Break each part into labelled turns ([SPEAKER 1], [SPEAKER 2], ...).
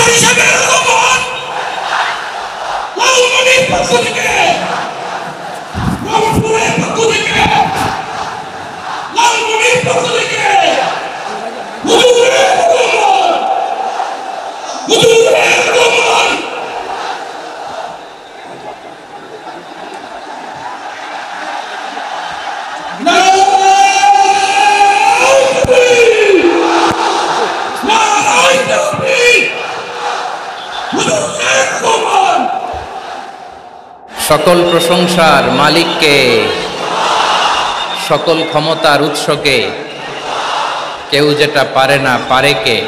[SPEAKER 1] হিসাবের রহমান লালমনির পক্ষ থেকে রহমতুল্লাহের পক্ষ থেকে লালমনির পক্ষ থেকে হুজুরের রহমান হুজুরের রহমান
[SPEAKER 2] সকল প্রশংসার মালিককে, সকল ক্ষমতার উৎসকে। কেউ যেটা পারে না পারে কে,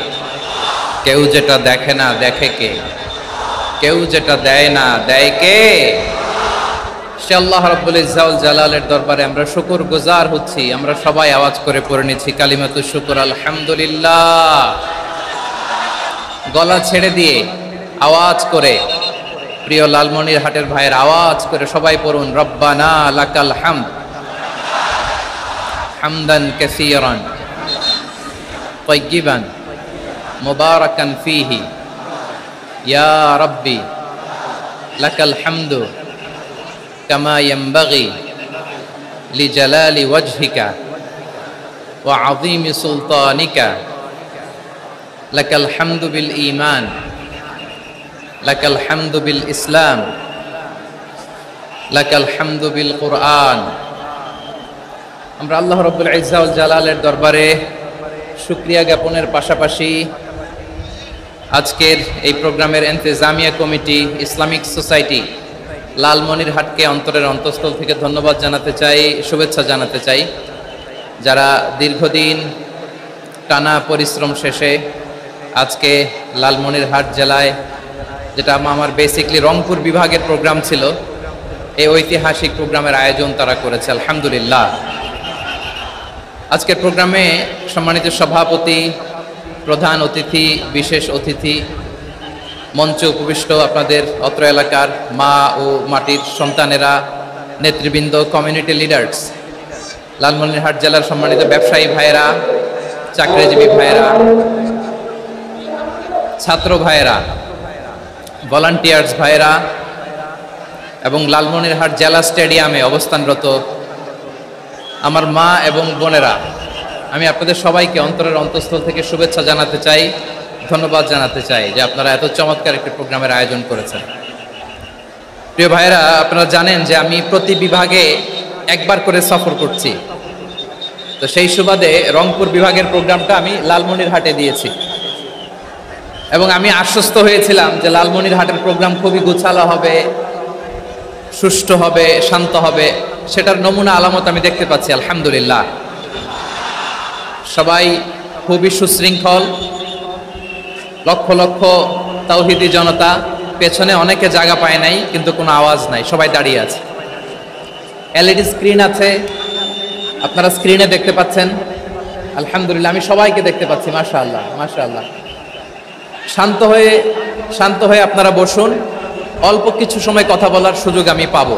[SPEAKER 2] কেউ যেটা দেখে না দেখে কে, কেউ যেটা দেয় না দেয় কে। সে আল্লাহ রাব্বুল ইজ্জা ওয়াল জালালের দরবারে আমরা শুকরগুজার হচ্ছি। আমরা সবাই আওয়াজ করে পড়ে নিচ্ছি কালিমাতুশ শুকর, আলহামদুলিল্লাহ। গলা ছেড়ে দিয়ে আওয়াজ করে, প্রিয় লালমনিরহাটের ভাইয়ের আওয়াজ করে সবাই পড়ুন, রব্বানা লাকাল হামদ হামদান কাসীরান তাইয়িবান মুবারাকান ফীহি ইয়া রাব্বি লাকাল হামদু কামা ইয়ানবাগি লিজালালি ওয়াজহিকা ওয়া আযীমি সুলতানিকা লাকাল হামদু বিল ঈমান লাকাল হামদু বিল ইসলাম লাকাল হামদু বিল কুরআন। আমরা আল্লাহ রাব্বুল ইজ্জা ওয়াল জালালের দরবারে শুকরিয়া জ্ঞাপনের পাশাপাশি আজকের এই প্রোগ্রামের ইন্তেজামিয়া কমিটি, ইসলামিক সোসাইটি লালমনিরহাটকে অন্তরের অন্তঃস্থল থেকে ধন্যবাদ জানাতে চাই, শুভেচ্ছা জানাতে চাই। যারা দীর্ঘদিন টানা পরিশ্রম শেষে আজকে লালমনিরহাট জেলায়, যেটা আমার বেসিকলি রংপুর বিভাগের প্রোগ্রাম ছিল, এই ঐতিহাসিক প্রোগ্রামের আয়োজন তারা করেছে, আলহামদুলিল্লাহ। আজকের প্রোগ্রামে সম্মানিত সভাপতি, প্রধান অতিথি, বিশেষ অতিথি, মঞ্চে উপবিষ্ট আপনাদের অত্র এলাকার মা ও মাটির সন্তানেরা, নেতৃবৃন্দ, কমিউনিটি লিডার্স, লালমনিরহাট জেলার সম্মানিত ব্যবসায়ী ভাইয়েরা, চাকরিজীবী ভাইয়েরা, ছাত্র ভাইয়েরা, ভলান্টিয়ার্স ভাইয়েরা এবং লালমনিরহাট জেলা স্টেডিয়ামে অবস্থানরত আমার মা এবং বোনেরা, আমি আপনাদের সবাইকে অন্তরের অন্তঃস্থল থেকে শুভেচ্ছা জানাতে চাই, ধন্যবাদ জানাতে চাই যে আপনারা এত চমৎকার একটি প্রোগ্রামের আয়োজন করেছেন। প্রিয় ভাইয়েরা, আপনারা জানেন যে আমি প্রতি বিভাগে একবার করে সফর করছি। তো সেই সুবাদে রংপুর বিভাগের প্রোগ্রামটা আমি লালমনিরহাটে দিয়েছি এবং আমি আশ্বস্ত হয়েছিলাম যে লালমনিরহাটের প্রোগ্রাম খুবই গোছালো হবে, সুষ্ঠু হবে, শান্ত হবে। সেটার নমুনা আলামত আমি দেখতে পাচ্ছি, আলহামদুলিল্লাহ। সবাই খুবই সুশৃঙ্খল, লক্ষ লক্ষ তাওহীদি জনতা, পেছনে অনেকে জায়গা পায় নাই কিন্তু কোনো আওয়াজ নাই, সবাই দাঁড়িয়ে আছে। এলইডি স্ক্রিন আছে, আপনারা স্ক্রিনে দেখতে পাচ্ছেন, আলহামদুলিল্লাহ। আমি সবাইকে দেখতে পাচ্ছি, মাশাআল্লাহ মাশাআল্লাহ। শান্ত হয়ে আপনারা বসুন, অল্প কিছু সময় কথা বলার সুযোগ আমি পাবো।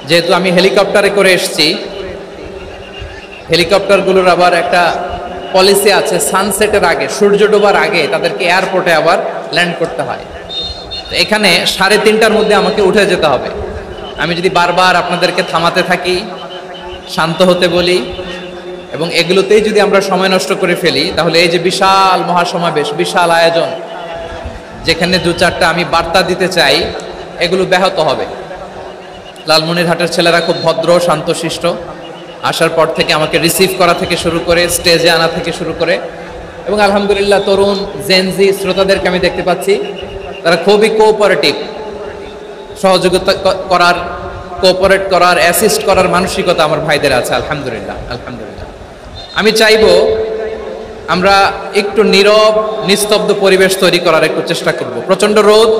[SPEAKER 2] যেহেতু আমি হেলিকপ্টারে করে এসেছি, হেলিকপ্টারগুলোর আবার একটা পলিসি আছে, সানসেটের আগে, সূর্য ডোবার আগে তাদেরকে এয়ারপোর্টে আবার ল্যান্ড করতে হয়। তো এখানে 3:30টার মধ্যে আমাকে উঠে যেতে হবে। আমি যদি বারবার আপনাদেরকে থামাতে থাকি, শান্ত হতে বলি এবং এগুলোতেই যদি আমরা সময় নষ্ট করে ফেলি, তাহলে এই যে বিশাল মহাসমাবেশ, বিশাল আয়োজন, যেখানে 2-4টা আমি বার্তা দিতে চাই, এগুলো ব্যাহত হবে। লালমনিরহাটের ছেলেরা খুব ভদ্র, শান্তশিষ্ট। আসার পর থেকে আমাকে রিসিভ করা থেকে শুরু করে স্টেজে আনা থেকে শুরু করে, এবং আলহামদুলিল্লাহ তরুণ জেনজি শ্রোতাদেরকে আমি দেখতে পাচ্ছি, তারা খুবই কোঅপারেটিভ, সহযোগিতা করার, কোঅপারেট করার, অ্যাসিস্ট করার মানসিকতা আমার ভাইদের আছে, আলহামদুলিল্লাহ আলহামদুলিল্লাহ। আমি চাইবো আমরা একটু নীরব, নিস্তব্ধ পরিবেশ তৈরি করার একটু চেষ্টা করব। প্রচণ্ড রোদ,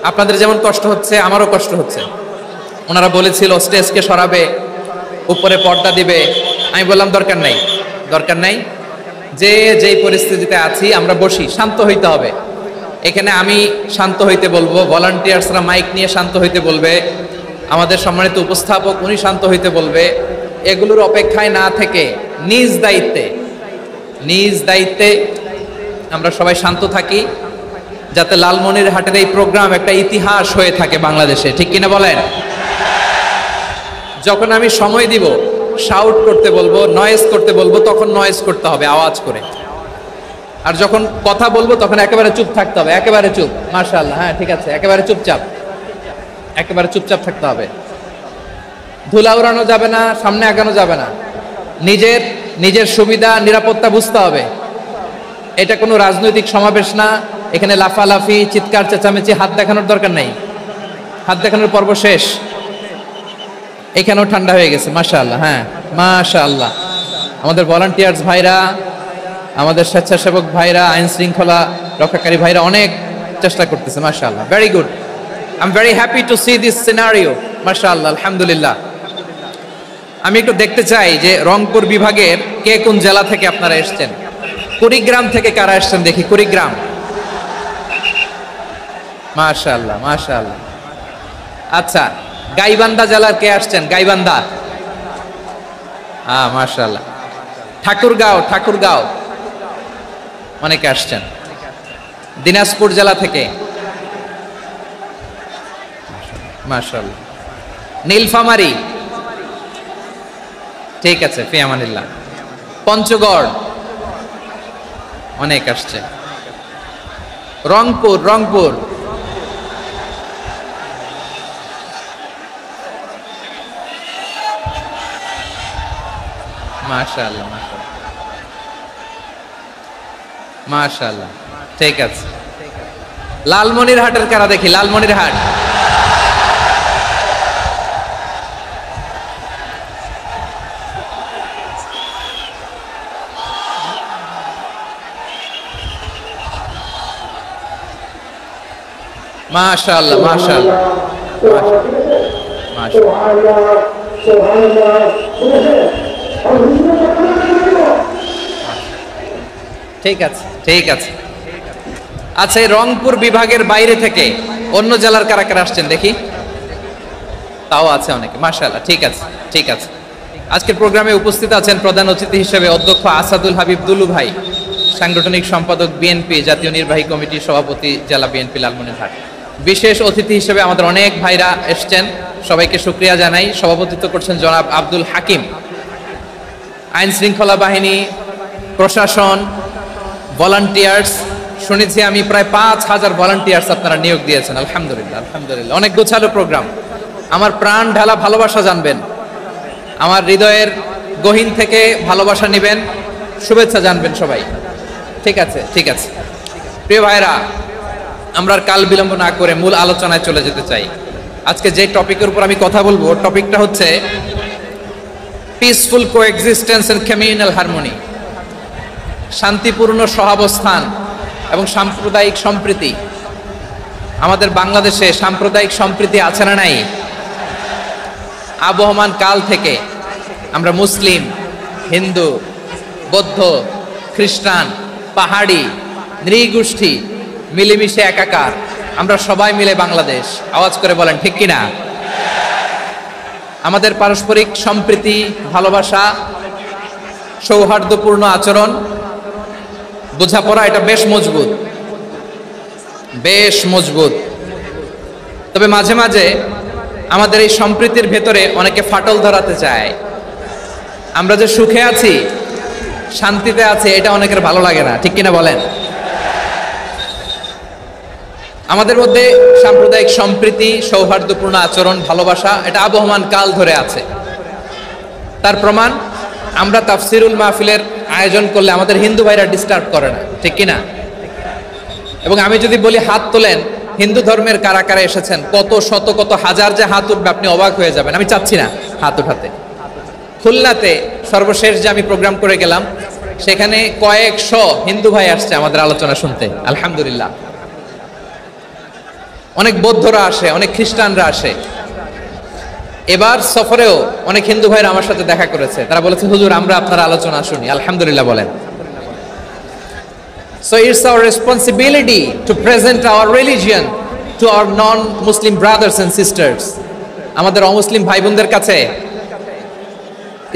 [SPEAKER 2] আপনাদের যেমন কষ্ট হচ্ছে আমারও কষ্ট হচ্ছে। ওনারা বলেছিল স্টেজকে সরাবে, উপরে পর্দা দিবে। আমি বললাম দরকার নাই, যেই পরিস্থিতিতে আছি আমরা বসি, শান্ত হইতে হবে। এখানে আমি শান্ত হইতে বলবো, ভলান্টিয়ার্সরা মাইক নিয়ে শান্ত হইতে বলবে, আমাদের সম্মানিত উপস্থাপক উনি শান্ত হইতে বলবে। এগুলোর অপেক্ষায় না থেকে নিজ দায়িত্বে আমরা সবাই শান্ত থাকি যাতে লালমনিরহাটের এই প্রোগ্রাম একটা ইতিহাস হয়ে থাকে বাংলাদেশে, ঠিক কিনা বলেন? যখন আমি সময় দিব, শাউট করতে বলবো, নয়েজ করতে বলবো, তখন নয়েজ করতে হবে আওয়াজ করে। আর যখন কথা বলবো তখন একেবারে চুপ থাকতে হবে, একেবারে চুপ। মাশাআল্লাহ, হ্যাঁ ঠিক আছে, একেবারে চুপচাপ, একেবারে চুপচাপ থাকতে হবে। ধুলা উড়ানো যাবে না, সামনে আগানো যাবে না। নিজের সুবিধা নিরাপত্তা বুঝতে হবে। এটা কোনো রাজনৈতিক সমাবেশ না, এখানে লাফালাফি, চিৎকার চেঁচামেচি, হাত দেখানোর দরকার নেই। হাত দেখানোর পর্ব শেষ। এখানেও ঠান্ডা হয়ে গেছে, মাশাআল্লাহ, হ্যাঁ মাশাআল্লাহ। আমাদের ভলান্টিয়ার্স ভাইরা, আমাদের স্বেচ্ছাসেবক ভাইরা, আইন শৃঙ্খলা রক্ষাকারী ভাইরা অনেক চেষ্টা করতেছে, মাশাআল্লাহ, very good. I am very happy to C this scenario, মাশাআল্লাহ, আলহামদুলিল্লাহ। আমি একটু দেখতে চাই যে রংপুর বিভাগের কে কোন জেলা থেকে আপনারা এসেছেন। কুড়িগ্রাম থেকে কারা এসেছেন দেখি, কুড়িগ্রাম, মাশাআল্লাহ মাশাআল্লাহ। আচ্ছা, গাইবান্ধা জেলার কে আসছেন? গাইবান্ধা, মাশাআল্লাহ। ঠাকুরগাঁও অনেকে আসছেন। দিনাজপুর জেলা থেকে, মাশাআল্লাহ। নীলফামারী, ঠিক আছে, ফি আমানিল্লাহ। পঞ্চগড় অনেক আসছে। রংপুর মাশাআল্লাহ মাশাআল্লাহ, ঠিক আছে। লালমনিরহাটের কারা দেখি, লালমনিরহাট, মাশাআল্লাহ মাশাআল্লাহ মাশাআল্লাহ। ঠিক আছে ঠিক আছে। আচ্ছা, এই রংপুর বিভাগের বাইরে থেকে অন্য জেলার কারা কারা আসছেন দেখি, তাও আছে অনেকে, মাশাআল্লাহ, ঠিক আছে ঠিক আছে। আজকের প্রোগ্রামে উপস্থিত আছেন প্রধান অতিথি হিসেবে অধ্যক্ষ আসাদুল হাবিব দুলু ভাই, সাংগঠনিক সম্পাদক বিএনপি, জাতীয় নির্বাহী কমিটির সভাপতি, জেলা বিএনপি লালমনিরহাট। বিশেষ অতিথি হিসেবে আমাদের অনেক ভাইরা এসছেন, সবাইকে শুকরিয়া জানাই। সভাপতিত্ব করছেন জনাব আব্দুল হাকিম। আইন শৃঙ্খলা বাহিনী, প্রশাসন, ভলান্টিয়ার্স, শুনেছি আমি প্রায় 5,000 ভলান্টিয়ার্স আপনারা নিয়োগ দিয়েছেন, আলহামদুলিল্লাহ আলহামদুলিল্লাহ। অনেক গোছালো প্রোগ্রাম। আমার প্রাণ ঢালা ভালোবাসা জানবেন, আমার হৃদয়ের গহীন থেকে ভালোবাসা নেবেন, শুভেচ্ছা জানবেন সবাই, ঠিক আছে ঠিক আছে। প্রিয় ভাইরা, আমরা আর কাল বিলম্ব না করে মূল আলোচনায় চলে যেতে চাই। আজকে যে টপিকের উপর আমি কথা বলবো, টপিকটা হচ্ছে peaceful coexistence and communal harmony, শান্তিপূর্ণ সহাবস্থান এবং সাম্প্রদায়িক সম্প্রীতি। আমাদের বাংলাদেশে সাম্প্রদায়িক সম্প্রীতি আছে না নাই? আবহমান কাল থেকে আমরা মুসলিম, হিন্দু, বৌদ্ধ, খ্রিস্টান, পাহাড়ি, নৃগোষ্ঠী মিলেমিশে একাকার, আমরা সবাই মিলে বাংলাদেশ। আওয়াজ করে বলেন ঠিক কিনা? আমাদের পারস্পরিক সম্প্রীতি, ভালোবাসা, সৌহার্দ্যপূর্ণ আচরণ, বোঝাপড়া, এটা বেশ মজবুত, বেশ মজবুত। তবে মাঝে মাঝে আমাদের এই সম্প্রীতির ভেতরে অনেকে ফাটল ধরাতে চায়। আমরা যে সুখে আছি, শান্তিতে আছি, এটা অনেকের ভালো লাগে না, ঠিক কিনা বলেন? আমাদের মধ্যে সাম্প্রদায়িক সম্প্রীতি, সৌহার্দ্যপূর্ণ আচরণ, ভালোবাসা, এটা আবহমান কাল ধরে আছে। তার প্রমাণ, আমরা তাফসিরুল মাহফিলের আয়োজন করলে আমাদের হিন্দু ভাইরা ডিস্টার্ব করে না, ঠিক কিনা? এবং আমি যদি বলি হাত তোলেন, হিন্দু ধর্মের কারা কারা এসেছেন, কত শত কত হাজার যে হাত উঠবে, আপনি অবাক হয়ে যাবেন। আমি চাচ্ছি না হাত উঠাতে। খুলনাতে সর্বশেষ যে আমি প্রোগ্রাম করে গেলাম, সেখানে কয়েকশো হিন্দু ভাই আসছে আমাদের আলোচনা শুনতে, আলহামদুলিল্লাহ। অনেক বৌদ্ধরা আসে, অনেক খ্রিস্টানরা আসে। এবার সফরেও অনেক হিন্দু ভাইরা আমার সাথে দেখা করেছে, তারা বলেছে হুজুর আমরা আপনার আলোচনা শুনি, আলহামদুলিল্লাহ বলেন। So it's our responsibility to present our religion to our non-Muslim brothers and sisters. আমাদের অমুসলিম ভাই বোনদের কাছে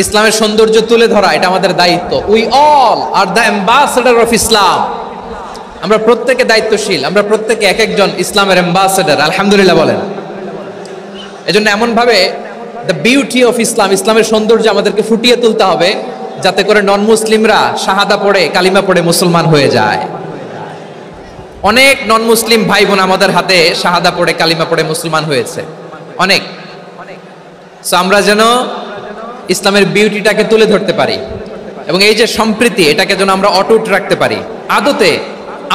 [SPEAKER 2] ইসলামের সৌন্দর্য তুলে ধরা, এটা আমাদের দায়িত্ব। We all are the ambassador of Islam. আমরা প্রত্যেকে দায়িত্বশীল, আমরা প্রত্যেকে এক একজন ইসলামের অ্যাম্বাসেডর, আলহামদুলিল্লাহ বলেন। এজন্য এমনভাবে দ্য বিউটি অফ ইসলাম, ইসলামের সৌন্দর্য আমাদেরকে ফুটিয়ে তুলতে হবে যাতে করে নন মুসলিমরা শাহাদা পড়ে, কালিমা পড়ে মুসলমান হয়ে যায়। অনেক নন মুসলিম ভাই বোন আমাদের হাতে শাহাদা পড়ে, কালিমা পড়ে মুসলমান হয়েছে, অনেক। সো আমরা যেন ইসলামের বিউটিটাকে তুলে ধরতে পারি এবং এই যে সম্প্রীতি, এটাকে যেন আমরা অটুট রাখতে পারি। আদতে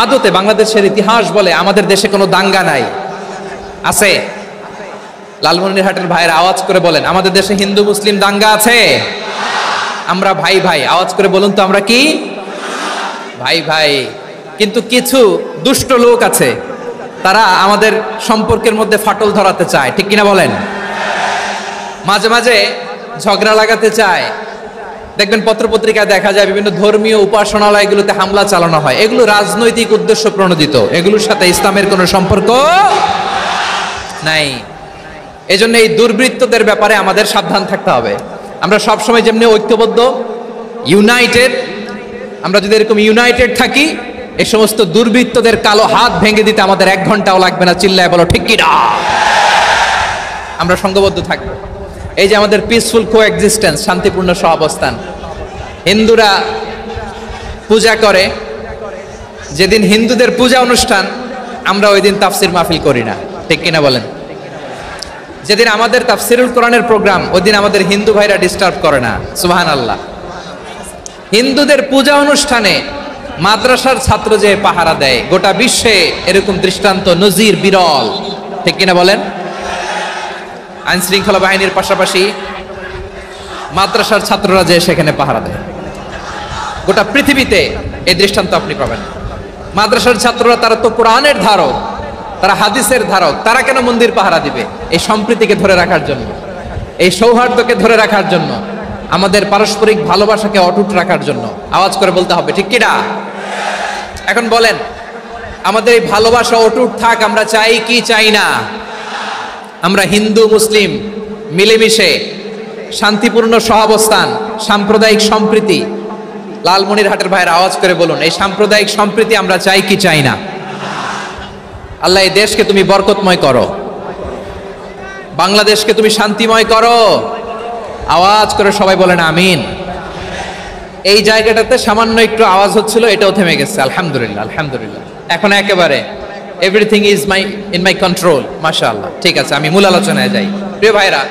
[SPEAKER 2] আদতে বাংলাদেশের ইতিহাস বলে আমাদের দেশে কোনো দাঙ্গা নাই, আছে? লালমনিরহাটের ভাইয়ের আওয়াজ করে বলেন, আমাদের দেশে হিন্দু মুসলিম দাঙ্গা আছে? আমরা ভাই ভাই, আওয়াজ করে বলুন তো, আমরা কি ভাই ভাই? কিন্তু কিছু দুষ্ট লোক আছে, তারা আমাদের সম্পর্কের মধ্যে ফাটল ধরাতে চায়, ঠিক কিনা বলেন? মাঝে মাঝে ঝগড়া লাগাতে চায়। দেখবেন পত্রপত্রিকায় দেখা যায় বিভিন্ন ধর্মীয় উপাসনালয়গুলোতে হামলা চালানো হয়, এগুলো রাজনৈতিক উদ্দেশ্য প্রণোদিত, এগুলোর সাথে ইসলামের কোনো সম্পর্ক নাই। এজন্য এই দুর্বৃত্তদের ব্যাপারে আমাদের সাবধান থাকতে হবে। আমরা সবসময় যেমনি ঐক্যবদ্ধ, ইউনাইটেড, আমরা যদি এরকম ইউনাইটেড থাকি, এই সমস্ত দুর্বৃত্তদের কালো হাত ভেঙে দিতে আমাদের 1 ঘন্টাও লাগবে না। চিল্লায় বলো ঠিক কিনা? আমরা সংঘবদ্ধ থাকবো। এই যে আমাদের পিসফুল কোএক্সিস্টেন্স, শান্তিপূর্ণ সহাবস্থান। হিন্দুরা পূজা করে, যেদিন হিন্দুদের পূজা অনুষ্ঠান, আমরা ওই দিন তাফসির মাহফিল করি না, ঠিক কিনা বলেন? যেদিন আমাদের তাফসিরুল কোরআনের প্রোগ্রাম, ওই দিন আমাদের হিন্দু ভাইরা ডিস্টার্ব করে না, সুবহানাল্লাহ। হিন্দুদের পূজা অনুষ্ঠানে মাদ্রাসার ছাত্র যে পাহারা দেয়, গোটা বিশ্বে এরকম দৃষ্টান্ত নজির বিরল, ঠিক কিনা বলেন? আইন শৃঙ্খলা বাহিনীর পাশাপাশি মাদ্রাসার ছাত্ররা যে সেখানে পাহারা দেয়, গোটা পৃথিবীতে এই দৃষ্টান্ত আপনি পাবেন। মাদ্রাসার ছাত্ররা, তারা তো কোরআনের ধারক, তারা হাদিসের ধারক, তারা কেন মন্দির পাহারা দিবে? এই সম্প্রীতিকে ধরে রাখার জন্য, এই সৌহার্দ্যকে ধরে রাখার জন্য, আমাদের পারস্পরিক ভালোবাসাকে অটুট রাখার জন্য। আওয়াজ করে বলতে হবে, ঠিক কিনা? এখন বলেন, আমাদের এই ভালোবাসা অটুট থাক, আমরা চাই কি চাই না? আমরা হিন্দু মুসলিম মিলেমিশে শান্তিপূর্ণ সহাবস্থান, সাম্প্রদায়িক সম্প্রীতি। লালমনিরহাটের ভাইয়ের আওয়াজ করে বলুন, এই সাম্প্রদায়িক সম্প্রীতি আমরা চাই কি চাই না? আল্লাহ এই দেশকে তুমি বরকতময় করো, বাংলাদেশকে তুমি শান্তিময় করো। আওয়াজ করে সবাই বলেন আমিন। এই জায়গাটাতে সামান্য একটু আওয়াজ হচ্ছিল, এটাও থেমে গেছে, আলহামদুলিল্লাহ আলহামদুলিল্লাহ। এখন একেবারে everything is in my control, মাশাআল্লাহ। ঠিক আছে, আমি মূল আলোচনায় যাই। প্রিয় ভাইরা,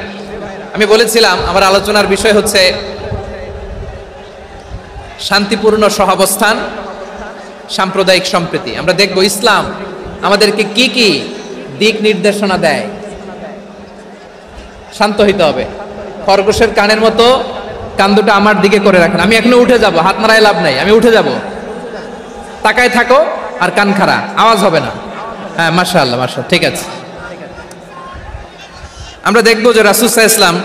[SPEAKER 2] আমি বলেছিলাম আমার আলোচনার বিষয় হচ্ছে শান্তিপূর্ণ সহাবস্থান, সাম্প্রদায়িক সম্প্রীতি। আমরা দেখব ইসলাম আমাদেরকে কি কি দিক নির্দেশনা দেয়। শান্ত হইতে হবে, খরগোশের কানের মতো কান দুটো আমার দিকে করে রাখেন। আমি এখনো উঠে যাব, হাত মারায় লাভ নাই, আমি উঠে যাব। তাকায় থাকো আর কান খাড়া, আওয়াজ হবে না। হ্যাঁ, মাশাআল্লাহ মাশাআল্লাহ, ঠিক আছে। আমরা দেখব যে রাসূল সাল্লাল্লাহু আলাইহি ওয়াসাল্লাম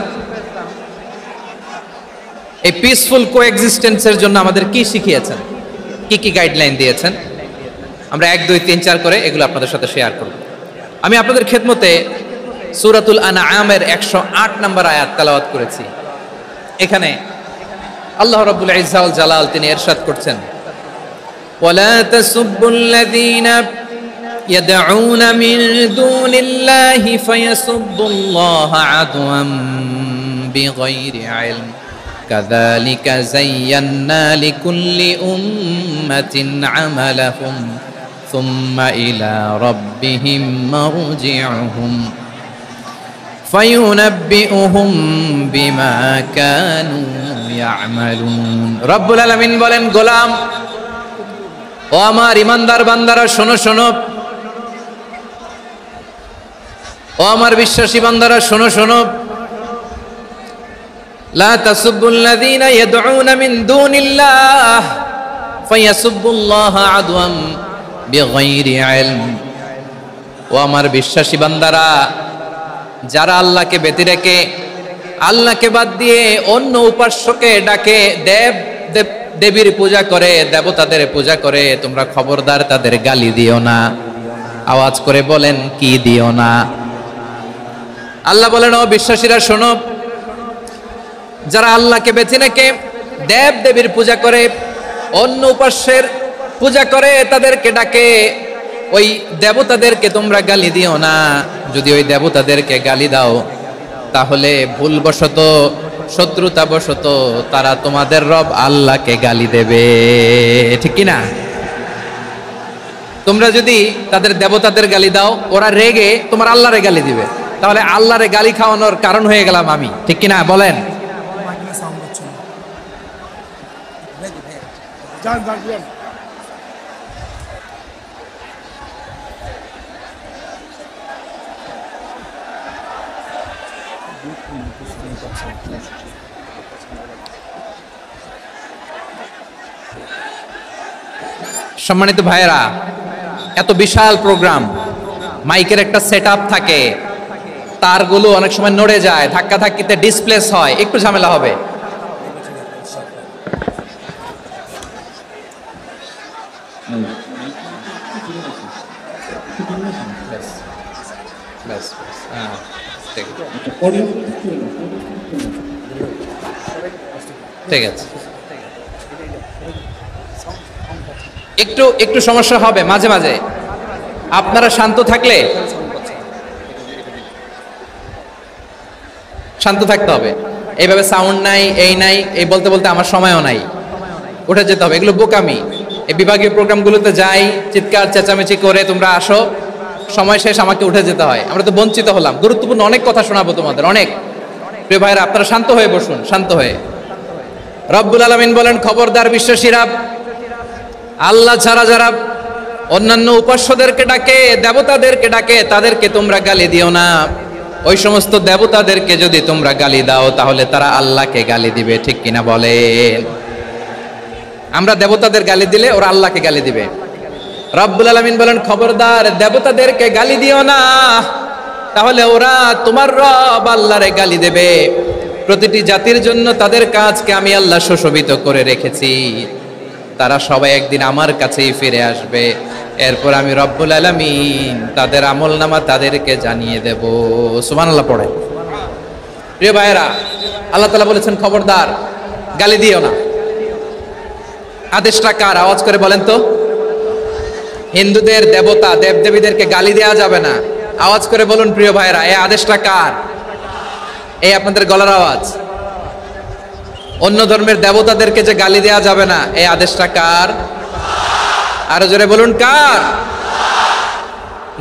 [SPEAKER 2] এই পিসফুল কোএক্সিস্টেন্সের জন্য আমাদের কি শিখিয়েছেন, কি কি গাইডলাইন দিয়েছেন। আমরা 1 2 3 4 করে এগুলো আপনাদের সাথে শেয়ার করব। আমি আপনাদের খেদমতে সূরাতুল আনআমের 108 নম্বর আয়াত তেলাওয়াত করেছি। এখানে আল্লাহ রাব্বুল ইজ্জা ওয়াল জালাল তিনি ইরশাদ করছেন, ওয়ালা তাসুব্বুল্লাযীনা ইয়াদউনা মিন দুনিল্লাহি ফায়াসুব্বুল্লাহা আদওয়াম বিগাইরি ইলম কাযালিকা যায়্যান্না লিকুল্লি উম্মাতিন আমালাহুম সুম্মা ইলা রাব্বিহিম মারজিউহুম ফায়ুনাব্বিউহুম বিমা কানু ইয়ামালুন। রব্বুল আলামিন বলেন, গোলাম ও আমার ইমানদার বান্দারা, শোনো শোনো, ও আমার বিশ্বাসী বান্দারা, শোনো শোনো। লা তাসুব্বুল্লাযীনা ইয়াদউনা মিন দুনিল্লাহ ফায়াসুব্বুল্লাহা আদওয়াম বিগাইরি ইলম। ও আমার বিশ্বাসী বান্দারা, যারা আল্লাহকে ব্যতি রেখে, আল্লাহকে বাদ দিয়ে অন্য উপাস্যকে ডাকে, দেবীর পূজা করে, দেবতাদের পূজা করে, তোমরা খবরদার তাদের গালি দিও না। আওয়াজ করে বলেন, কি দিও না? আল্লাহ বলেন, ও বিশ্বাসীরা শোনো, যারা আল্লাহকে বেছে রেখে দেব দেবীর পূজা করে, অন্য উপাস্যের পূজা করে তাদেরকে ডাকে, ওই দেবতাদেরকে তোমরা গালি দিও না। যদি ওই দেবতাদেরকে গালি দাও তাহলে ভুলবশত, শত্রুতাবশত তারা তোমাদের রব আল্লাহকে গালি দেবে, ঠিক কি না? তোমরা যদি তাদের দেবতাদের গালি দাও, ওরা রেগে তোমার আল্লাহরে গালি দিবে, তাহলে আল্লাহরে গালি খাওয়ানোর কারণ হয়ে গেলাম আমি, ঠিক কি না বলেন? সম্মানিত ভাইয়েরা, এত বিশাল প্রোগ্রাম, মাইকের একটা সেটআপ থাকে, তারগুলো অনেক সময় নড়ে যায়, ধাক্কা ধাক্কিতে ডিসপ্লেস হয়, একটু ঝামেলা হবে। ঠিক আছে, একটু একটু সমস্যা হবে মাঝে মাঝে, আপনারা শান্ত থাকলে, শান্ত থাকতে হবে। এইভাবে সাউন্ড নাই, এই নাই, এই বলতে বলতে আমার সময়ও নাই, উঠে যেতে হবে, এগুলো বোকামি। এই বিভাগীয় প্রোগ্রামগুলোতে যাই, চিৎকার চেঁচামেচি করে তোমরা আসো, সময় শেষ আমাকে উঠে যেতে হয়, আমরা তো বঞ্চিত হলাম। গুরুত্বপূর্ণ অনেক কথা শোনাবো তোমাদের, অনেক। প্রিয় ভাইরা, আপনারা শান্ত হয়ে বসুন, শান্ত হয়ে। রব্বুল আলামিন বলেন, খবরদার বিশ্বাসীরা, আল্লাহ ছাড়া যারা অন্যান্য উপাস্যদেরকে ডাকে, দেবতাদেরকে ডাকে, তাদেরকে তোমরা গালি দিও না। ওই সমস্ত দেবতাদেরকে যদি তোমরা গালি দাও তাহলে তারা আল্লাহকে গালি দিবে, ঠিক কিনা বলেন? আমরা দেবতাদের গালি দিলে ওরা আল্লাহকে গালি দিবে। রব্বুল আলামিন বলেন, খবরদার দেবতাদেরকে গালি দিও না, তাহলে ওরা তোমার রব আল্লাহরে গালি দেবে। প্রতিটি জাতির জন্য তাদের কাজকে আমি আল্লাহ সুশোভিত করে রেখেছি, তারা সবাই একদিন আমার কাছেই ফিরে আসবে, এরপর আমি রব্বুল আলামিন তাদের আমলনামা তাদেরকে জানিয়ে দেব। সুবহানাল্লাহ পড়ে। প্রিয় ভাইয়েরা, আল্লাহ তাআলা বলেছেন খবরদার গালি দিও না। আদেশটা কার? আওয়াজ করে বলেন তো। হিন্দুদের দেবতা দেবদেবীদেরকে গালি দেওয়া যাবে না, আওয়াজ করে বলুন প্রিয় ভাইয়েরা, এই আদেশটা কার? এই আপনাদের গলার আওয়াজ। অন্য ধর্মের দেবতাদেরকে যে গালি দেওয়া যাবে না, এই আদেশটা কার? আরো জোরে বলুন, কার?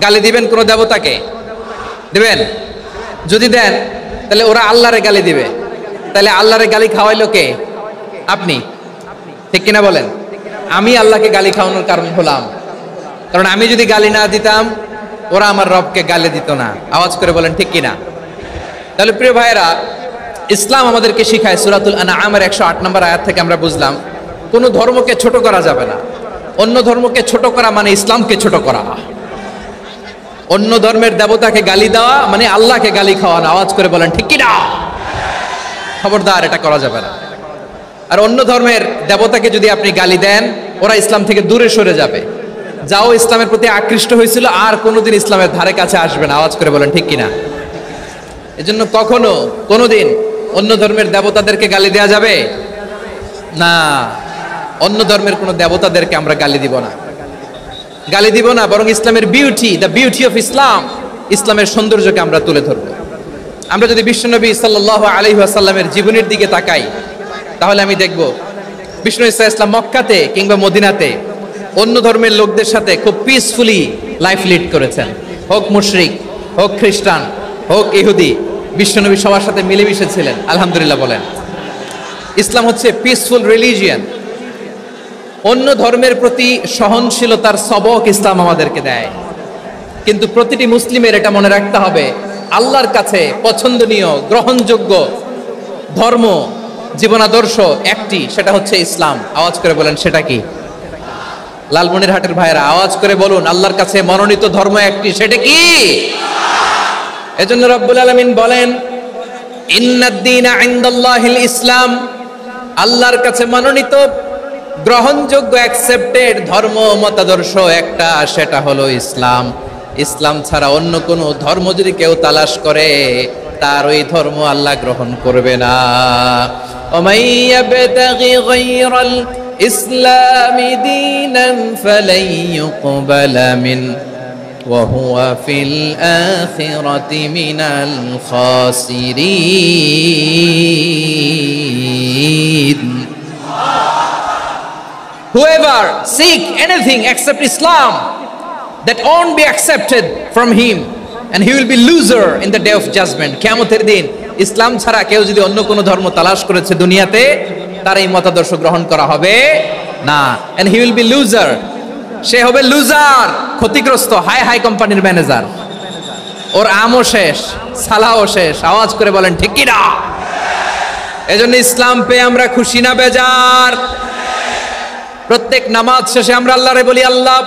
[SPEAKER 2] গালি দিবেন কোন দেবতাকে? দিবেন? যদি দেন তাহলে ওরা আল্লাহরে গালি দিবে, তাহলে আল্লাহরে গালি খাওয়াইলো কে? আপনি, ঠিক কিনা বলেন? আমি আল্লাহকে গালি খাওয়ানোর কারণ হলাম, কারণ আমি যদি গালি না দিতাম ওরা আমার রবকে গালি দিত না। আওয়াজ করে বলেন ঠিক কিনা? তাহলে প্রিয় ভাইয়েরা, ইসলাম আমাদেরকে শিখায়, সূরাতুল আনআমের 108 নম্বর আয়াত থেকে আমরা বুঝলাম কোন ধর্মকে ছোট করা যাবে না। অন্য ধর্মকে ছোট করা মানে ইসলামকে ছোট করা। অন্য ধর্মের দেবতাকে গালি দেওয়া মানে আল্লাহকে গালি খাওয়ানো। আওয়াজ করে বলেন ঠিক কিনা? খবরদার, এটা করা যাবে না। আর অন্য ধর্মের দেবতাকে যদি আপনি গালি দেন, ওরা ইসলাম থেকে দূরে সরে যাবে। যাও ইসলামের প্রতি আকৃষ্ট হয়েছিল আর কোনোদিন ইসলামের ধারে কাছে আসবে না। আওয়াজ করে বলেন ঠিক কিনা? এজন্য কখনো কোনোদিন অন্য ধর্মের দেবতাদেরকে গালি দেওয়া যাবে না। অন্য ধর্মের কোনো দেবতাদেরকে আমরা গালি দিব না, গালি দিব না, বরং ইসলামের beauty, the beauty of Islam, ইসলামের সৌন্দর্যকে আমরা তুলে ধরব। আমরা যদি বিশ্বনবী সাল্লাল্লাহু আলাইহি ওয়াসাল্লামের জীবনের দিকে তাকাই, তাহলে আমি দেখব বিষ্ণু ইসলাম মক্কাতে কিংবা মদিনাতে অন্য ধর্মের লোকদের সাথে খুব পিসফুলি লাইফ লিড করেছেন। হোক মুশরিক, হোক খ্রিস্টান, হোক ইহুদি, বিশ্বনবী সবার সাথে মিলেমিশে ছিলেন। আলহামদুলিল্লাহ বলেন। ইসলাম হচ্ছে পিসফুল রিলিজিয়ান। অন্য ধর্মের প্রতি সহনশীলতার সবক ইসলাম আমাদেরকে দেয়। কিন্তু প্রতিটি মুসলিমের এটা মনে রাখতে হবে, আল্লাহর কাছে পছন্দনীয় গ্রহণযোগ্য ধর্ম, জীবনাদর্শ একটি, সেটা হচ্ছে ইসলাম। আওয়াজ করে বলেন সেটা কি? লালমনিরহাটের ভাইয়েরা আওয়াজ করে বলুন, আল্লাহর কাছে মনোনীত ধর্ম একটি, সেটা কি? এজন্য রব্বুল আলামিন বলেন, ইন্নাদ-দীনা ইনদাল্লাহিল ইসলাম, আল্লাহর কাছে মনোনীত গ্রহণযোগ্য অ্যাকসেপ্টেড ধর্ম মতাদর্শ একটা, সেটা হলো ইসলাম। ইসলাম ছাড়া অন্য কোনো ধর্ম যদি কেউ তালাশ করে, তার ওই ধর্ম আল্লাহ গ্রহণ করবে না। ওমাই ইয়াবতাগি গায়রাল الإسلام دينا فلن يقبل منه وهو في الآخرة من الخاسرين. Whoever seek anything except Islam, that won't be accepted from him, and he will be loser in the day of judgment. কিয়ামতের দিন ইসলাম ছাড়া কেউ যদি অন্য কোনো ধর্ম তালাশ করেছে দুনিয়াতে, তার এই মতাদর্শ গ্রহণ করা হবে না, and he will be loser. সে হবে লুজার, ক্ষতিগ্রস্ত, হাই হাই কোম্পানির ম্যানেজার। ওর আমও শেষ, সালাও শেষ। আওয়াজ করে বলেন ঠিক কি না? এজন্য ইসলাম পেয়ে আমরা খুশি না বেজার? প্রত্যেক নামাজ শেষে আমরা আল্লাহরে বলি, আল্লাহ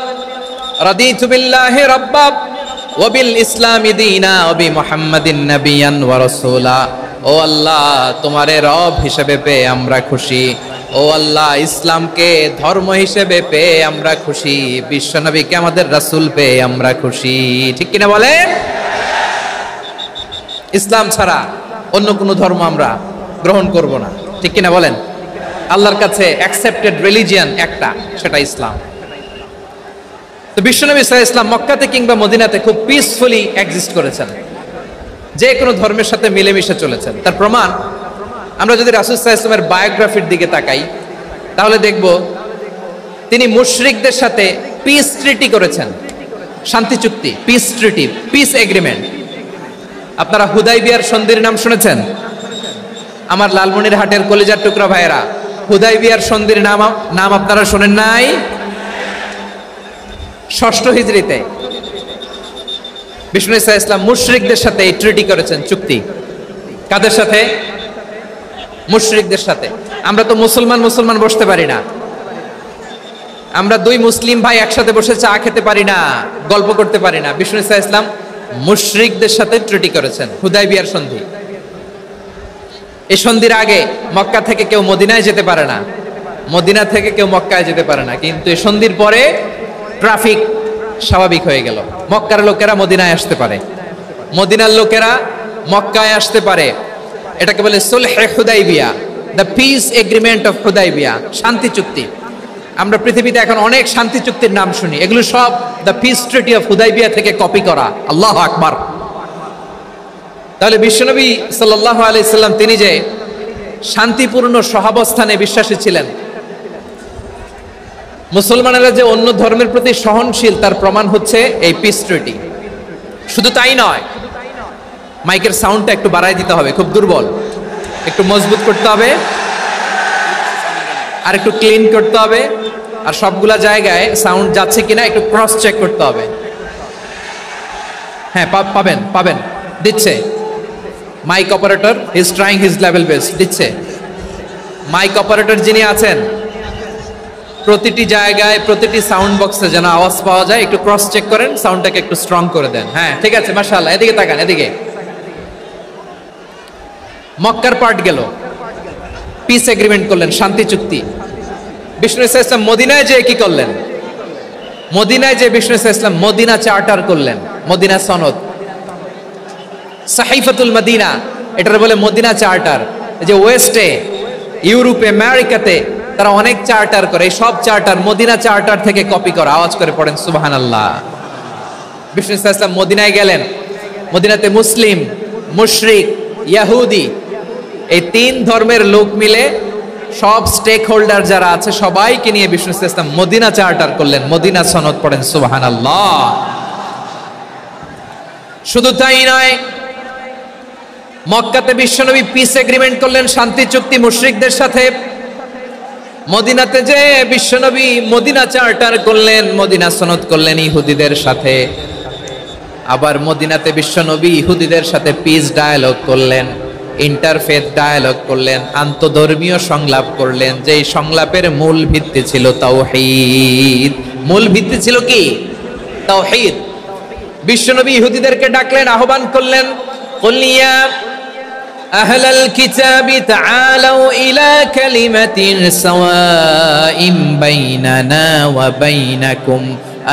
[SPEAKER 2] রাদিতু বিল্লাহি রাব্বা ওয়া বিল ইসলামি দীনা ওয়া বি মুহাম্মাদিন নাবিয়ান ওয়া রাসূলা। ও আল্লাহ, তোমারে রব হিসেবে পেয়ে আমরা খুশি। ও আল্লাহ, ইসলামকে ধর্ম হিসেবে পেয়ে আমরা খুশি। বিশ্বনবীকে আমাদের রাসূল পেয়ে আমরা খুশি। ঠিক কিনা বলেন? ইসলাম ছাড়া অন্য কোনো ধর্ম আমরা গ্রহণ করব না। ঠিক কিনা বলেন? আল্লাহর কাছে অ্যাকসেপ্টেড রিলিজিয়ান একটা, সেটা ইসলাম। তো বিশ্বনবী সাল্লাল্লাহু আলাইহি ওয়াসাল্লাম মক্কাতে কিংবা মদিনাতে খুব পিসফুলি এক্সিস্ট করেছেন, যে কোনো ধর্মের সাথে মিলেমিশে চলেছেন। তার প্রমাণ আমরা যদি রাসূল সাল্লাল্লাহু আলাইহি ওয়াসাল্লামের বায়োগ্রাফির দিকে তাকাই, তাহলে দেখব তিনি মুশরিকদের সাথে পিস ট্রিটি করেছেন, শান্তি চুক্তি, পিস ট্রিটি, পিস এগ্রিমেন্ট। আপনারা হুদাইবিয়ার সন্ধির নাম শুনেছেন? আমার লালমনিরহাটের কলিজার টুকরা ভাইয়েরা, হুদাইবিয়ার সন্ধির নাম আপনারা শোনেন নাই? 6ষ্ঠ হিজরিতে বিষ্ণু ঈসা ইসলাম মুশরিকদের সাথে এই ট্রিটি করেছেন, চুক্তি। কাদের সাথে? মুশরিকদের সাথে। আমরা তো মুসলমান বসতে পারি না, আমরা দুই মুসলিম ভাই একসাথে বসে চা খেতে পারি না, গল্প করতে পারি না। বিষ্ণু ঈসা ইসলাম মুশরিকদের সাথে ট্রিটি করেছেন, হুদাইবিয়ার সন্ধি। এই সন্ধির আগে মক্কা থেকে কেউ মদিনায় যেতে পারে না, মদিনা থেকে কেউ মক্কায় যেতে পারে না। কিন্তু এই সন্ধির পরে ট্রাফিক স্বাভাবিক হয়ে গেল। মক্কার লোকেরা মদিনায় আসতে পারে, মদিনার লোকেরা মক্কায় আসতে পারে। এটাকে বলে সুলহে Hudaibiya, the peace agreement of Hudaibiya, শান্তি চুক্তি। আমরা পৃথিবীতে এখন অনেক শান্তি চুক্তির নাম শুনি, এগুলো সব the piece treaty of Hudaibiya থেকে কপি করা। আল্লাহু আকবার। তাহলে বিশ্বনবী সাল্লাল্লাহু আলাইহি সাল্লাম তিনি যে শান্তিপূর্ণ সহাবস্থানে বিশ্বাসী ছিলেন, মুসলমানেরা যে অন্য ধর্মের প্রতি সহনশীল, তার প্রমাণ হচ্ছে এই পিস ট্রিটি। শুধু তাই নয়, মাইকের সাউন্ডটা একটু বাড়াই দিতে হবে, খুব দুর্বল, একটু মজবুত করতে হবে, আর একটু ক্লিন করতে হবে, আর সবগুলা জায়গায় সাউন্ড যাচ্ছে কিনা একটু ক্রস চেক করতে হবে। হ্যাঁ, পাবেন, দিচ্ছে। Mic operator is trying his level best, দিচ্ছে। মাইক অপারেটর যিনি আছেন, প্রতিটি জায়গায় প্রতিটি সাউন্ড বক্সে যেন আওয়াজ পাওয়া যায়, একটু ক্রস চেক করেন, সাউন্ডটাকে একটু স্ট্রং করে দেন। হ্যাঁ, ঠিক আছে, মাশাআল্লাহ। এদিকে তাকান, এদিকে। মক্কার পার্ট গেল, পিস এগ্রিমেন্ট করলেন, শান্তি চুক্তি। বিষ্ণু ঈসা ইসলাম মদিনায় যে কি করলেন? মদিনায় যে বিষ্ণু ঈসা ইসলাম মদিনা চার্টার করলেন, মদিনা সনদ, সাহিফাতুল মদিনা, এটার বলে মদিনা চার্টার। যে ওয়েস্টে, ইউরোপে, আমেরিকাতে তারা অনেক চার্টার করে, এই সব চার্টার মদিনা চার্টার থেকে কপি করা। আওয়াজ করে পড়েন সুবহানাল্লাহ। বিষ্ণু ঈসা ইসলাম মদিনায় গেলেন, মদিনাতে মুসলিম, মুশরিক, ইহুদি, এই তিন ধর্মের লোক মিলে সব স্টেক হোল্ডার যারা আছে সবাইকে নিয়ে বিষ্ণু ঈসা ইসলাম মদিনা চার্টার করলেন, মদিনা সনদ। পড়েন সুবহানাল্লাহ। শুধু তাই নয়, মক্কাতে বিশ্বনবী পিস এগ্রিমেন্ট করলেন, শান্তি চুক্তি মুশরিকদের সাথে। মদিনাতে যে বিশ্বনবী মদিনা চার্টার করলেন, মদিনা সনদ করলেন ইহুদিদের সাথে। আবার মদিনাতে বিশ্বনবী ইহুদিদের সাথে পিস ডায়ালগ করলেন, ইন্টারফেথ ডায়ালগ করলেন, আন্তধর্মীয় সংলাপ করলেন। যেই সংলাপের মূল ভিত্তি ছিল তাওহীদ। মূল ভিত্তি ছিল কি? তাওহীদ। বিশ্বনবী ইহুদিদেরকে ডাকলেন, আহ্বান করলেন, কুল ইয়া আহলাল কিতাবি তাআলাউ ইলা কালিমাতিন সাওয়াইন বাইনানা ওয়া বাইনাকুম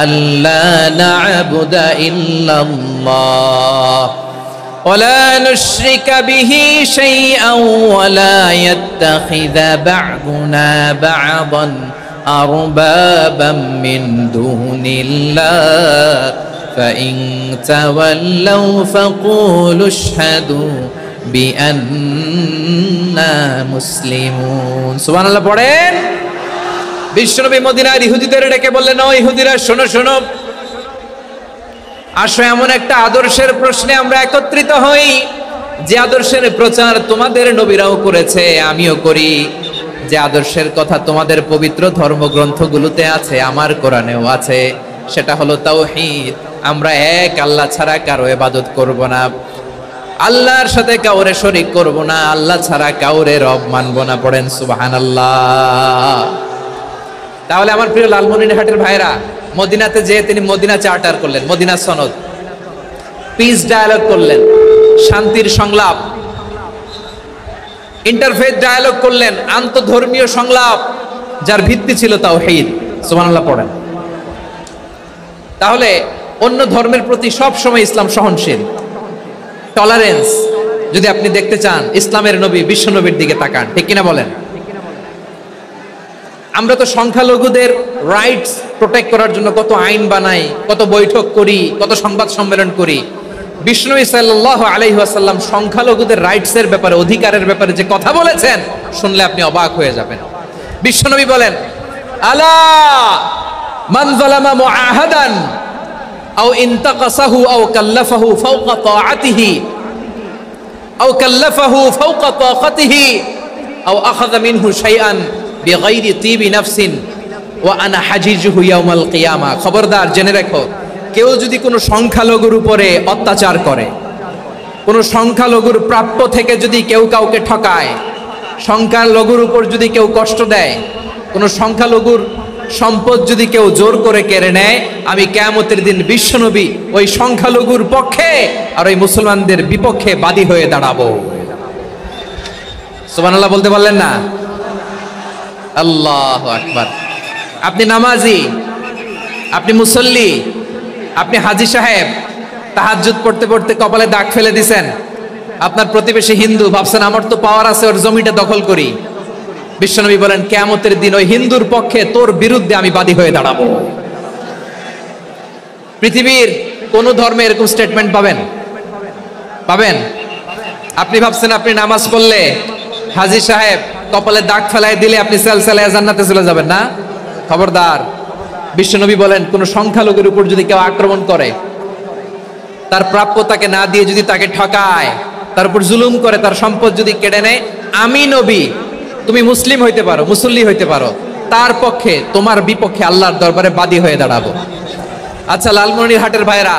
[SPEAKER 2] আল্লা না'বুদা ইল্লাল্লাহ ولا نشرك به شيئا ولا يتخذ بعضنا بعضا أربابا من دون الله فإن تولوا فقولوا اشهدوا بأننا مسلمون سبحان الله পড়েন বিশ্বনবী মদিনার ইহুদিদের ডেকে বললেন ও ইহুদিরা শোনো শোনো আসো এমন একটা আদর্শের প্রশ্নে আমরা একত্রিত হই যে আদর্শের প্রচার তোমাদের নবীরাও করেছে আমিও করি যে আদর্শের কথা তোমাদের পবিত্র ধর্মগ্রন্থগুলোতে আছে আমার কোরআনেও আছে সেটা হলো তাওহীদ আমরা এক আল্লাহ ছাড়া কারো ইবাদত করব না আল্লাহর সাথে কাউরে শরীক করব না আল্লাহ ছাড়া কাউরে রব মানব না পড়েন সুবহানাল্লাহ তাহলে আমার প্রিয় লালমনিরহাটের ভাইরা মদিনাতে যে তিনি মদিনা চার্টার করলেন মদিনা সনদ পিস ডায়ালগ করলেন শান্তির সংলাপ ইন্টারফেথ ডায়ালগ করলেন আন্তধর্মীয় সংলাপ যার ভিত্তি ছিল তাওহীদ সুবহানাল্লাহ পড়েন তাহলে অন্য ধর্মের প্রতি সব সময় ইসলাম সহনশীল টলারেন্স যদি আপনি দেখতে চান ইসলামের নবী বিশ্ব নবীর দিকে তাকান ঠিক কিনা বলেন আমরা তো সংখ্যালঘুদের রাইটস প্রোটেক্ট করার জন্য কত আইন বানাই কত বৈঠক করি কত সংবাদ সম্মেলন করি বিষ্ণু সাল্লাল্লাহু আলাইহি ওয়াসাল্লাম সংখ্যালঘুদের রাইটসের ব্যাপারে অধিকারের ব্যাপারে যে কথা বলেছেন শুনলে আপনি অবাক হয়ে যাবেন বিশ্বনবী বলেন আলা মান যালামা মুআহাদান আও ইনতাকাসাহু আও কাল্লাফাহু ফাওকা তাআতিহি আও কাল্লাফাহু ফাওকা তাকাতিহি আও আখাযা মিনহু শাইআন বিগাইরি তিবি নাফসিন ওয়া আনা হাজিজুহু ইয়াউমাল কিয়ামা খবরদার জেনে রাখো কেউ যদি কোনো সংখ্যালঘুর উপরে অত্যাচার করে কোনো সংখ্যালঘুর প্রাপ্য থেকে যদি কেউ কাউকে ঠকায় সংখ্যালঘুর উপর যদি কেউ কষ্ট দেয় কোনো সংখ্যালঘুর সম্পদ যদি কেউ জোর করে কেড়ে নেয় আমি কিয়ামতের দিন বিশ্বনবী ওই সংখ্যালঘুর পক্ষে আর ওই মুসলমানদের বিপক্ষে বাদী হয়ে দাঁড়াবো সুবহানাল্লাহ বলতে পারলেন না আল্লাহু আকবার আপনি নামাজি আপনি মুসল্লি আপনি হাজী সাহেব তাহাজ্জুদ পড়তে পড়তে কপালে দাগ ফেলে দিবেন আপনার প্রতিবেশী হিন্দু ভাবছেন আমার তো পাওয়ার আছে ওর জমিটা দখল করি বিশ্বনবী বলেন কিয়ামতের দিন ওই হিন্দুর পক্ষে তোর বিরুদ্ধে আমি বাদী হয়ে দাঁড়াবো পৃথিবীর কোন ধর্মে এরকম স্টেটমেন্ট পাবেন পাবেন আপনি ভাবছেন আপনি নামাজ পড়লে হাজী সাহেব কপালে দাগ ফেলায় দিলে আপনি সেলসেলায় জান্নাতে চলে যাবেন না খবরদার বিশ্বনবী বলেন কোন সংখ্যালঘুর উপর যদি কেউ আক্রমণ করে তার প্রাপ্য তাকে না দিয়ে যদি তাকে ঠকায় তার উপর জুলুম করে তার সম্পদ যদি কেড়ে নেয় আমি নবী তুমি মুসলিম হইতে পারো মুসল্লি হইতে পারো তার পক্ষে তোমার বিপক্ষে আল্লাহর দরবারে বাদী হয়ে দাঁড়াবো আচ্ছা লালমনিরহাটের ভাইরা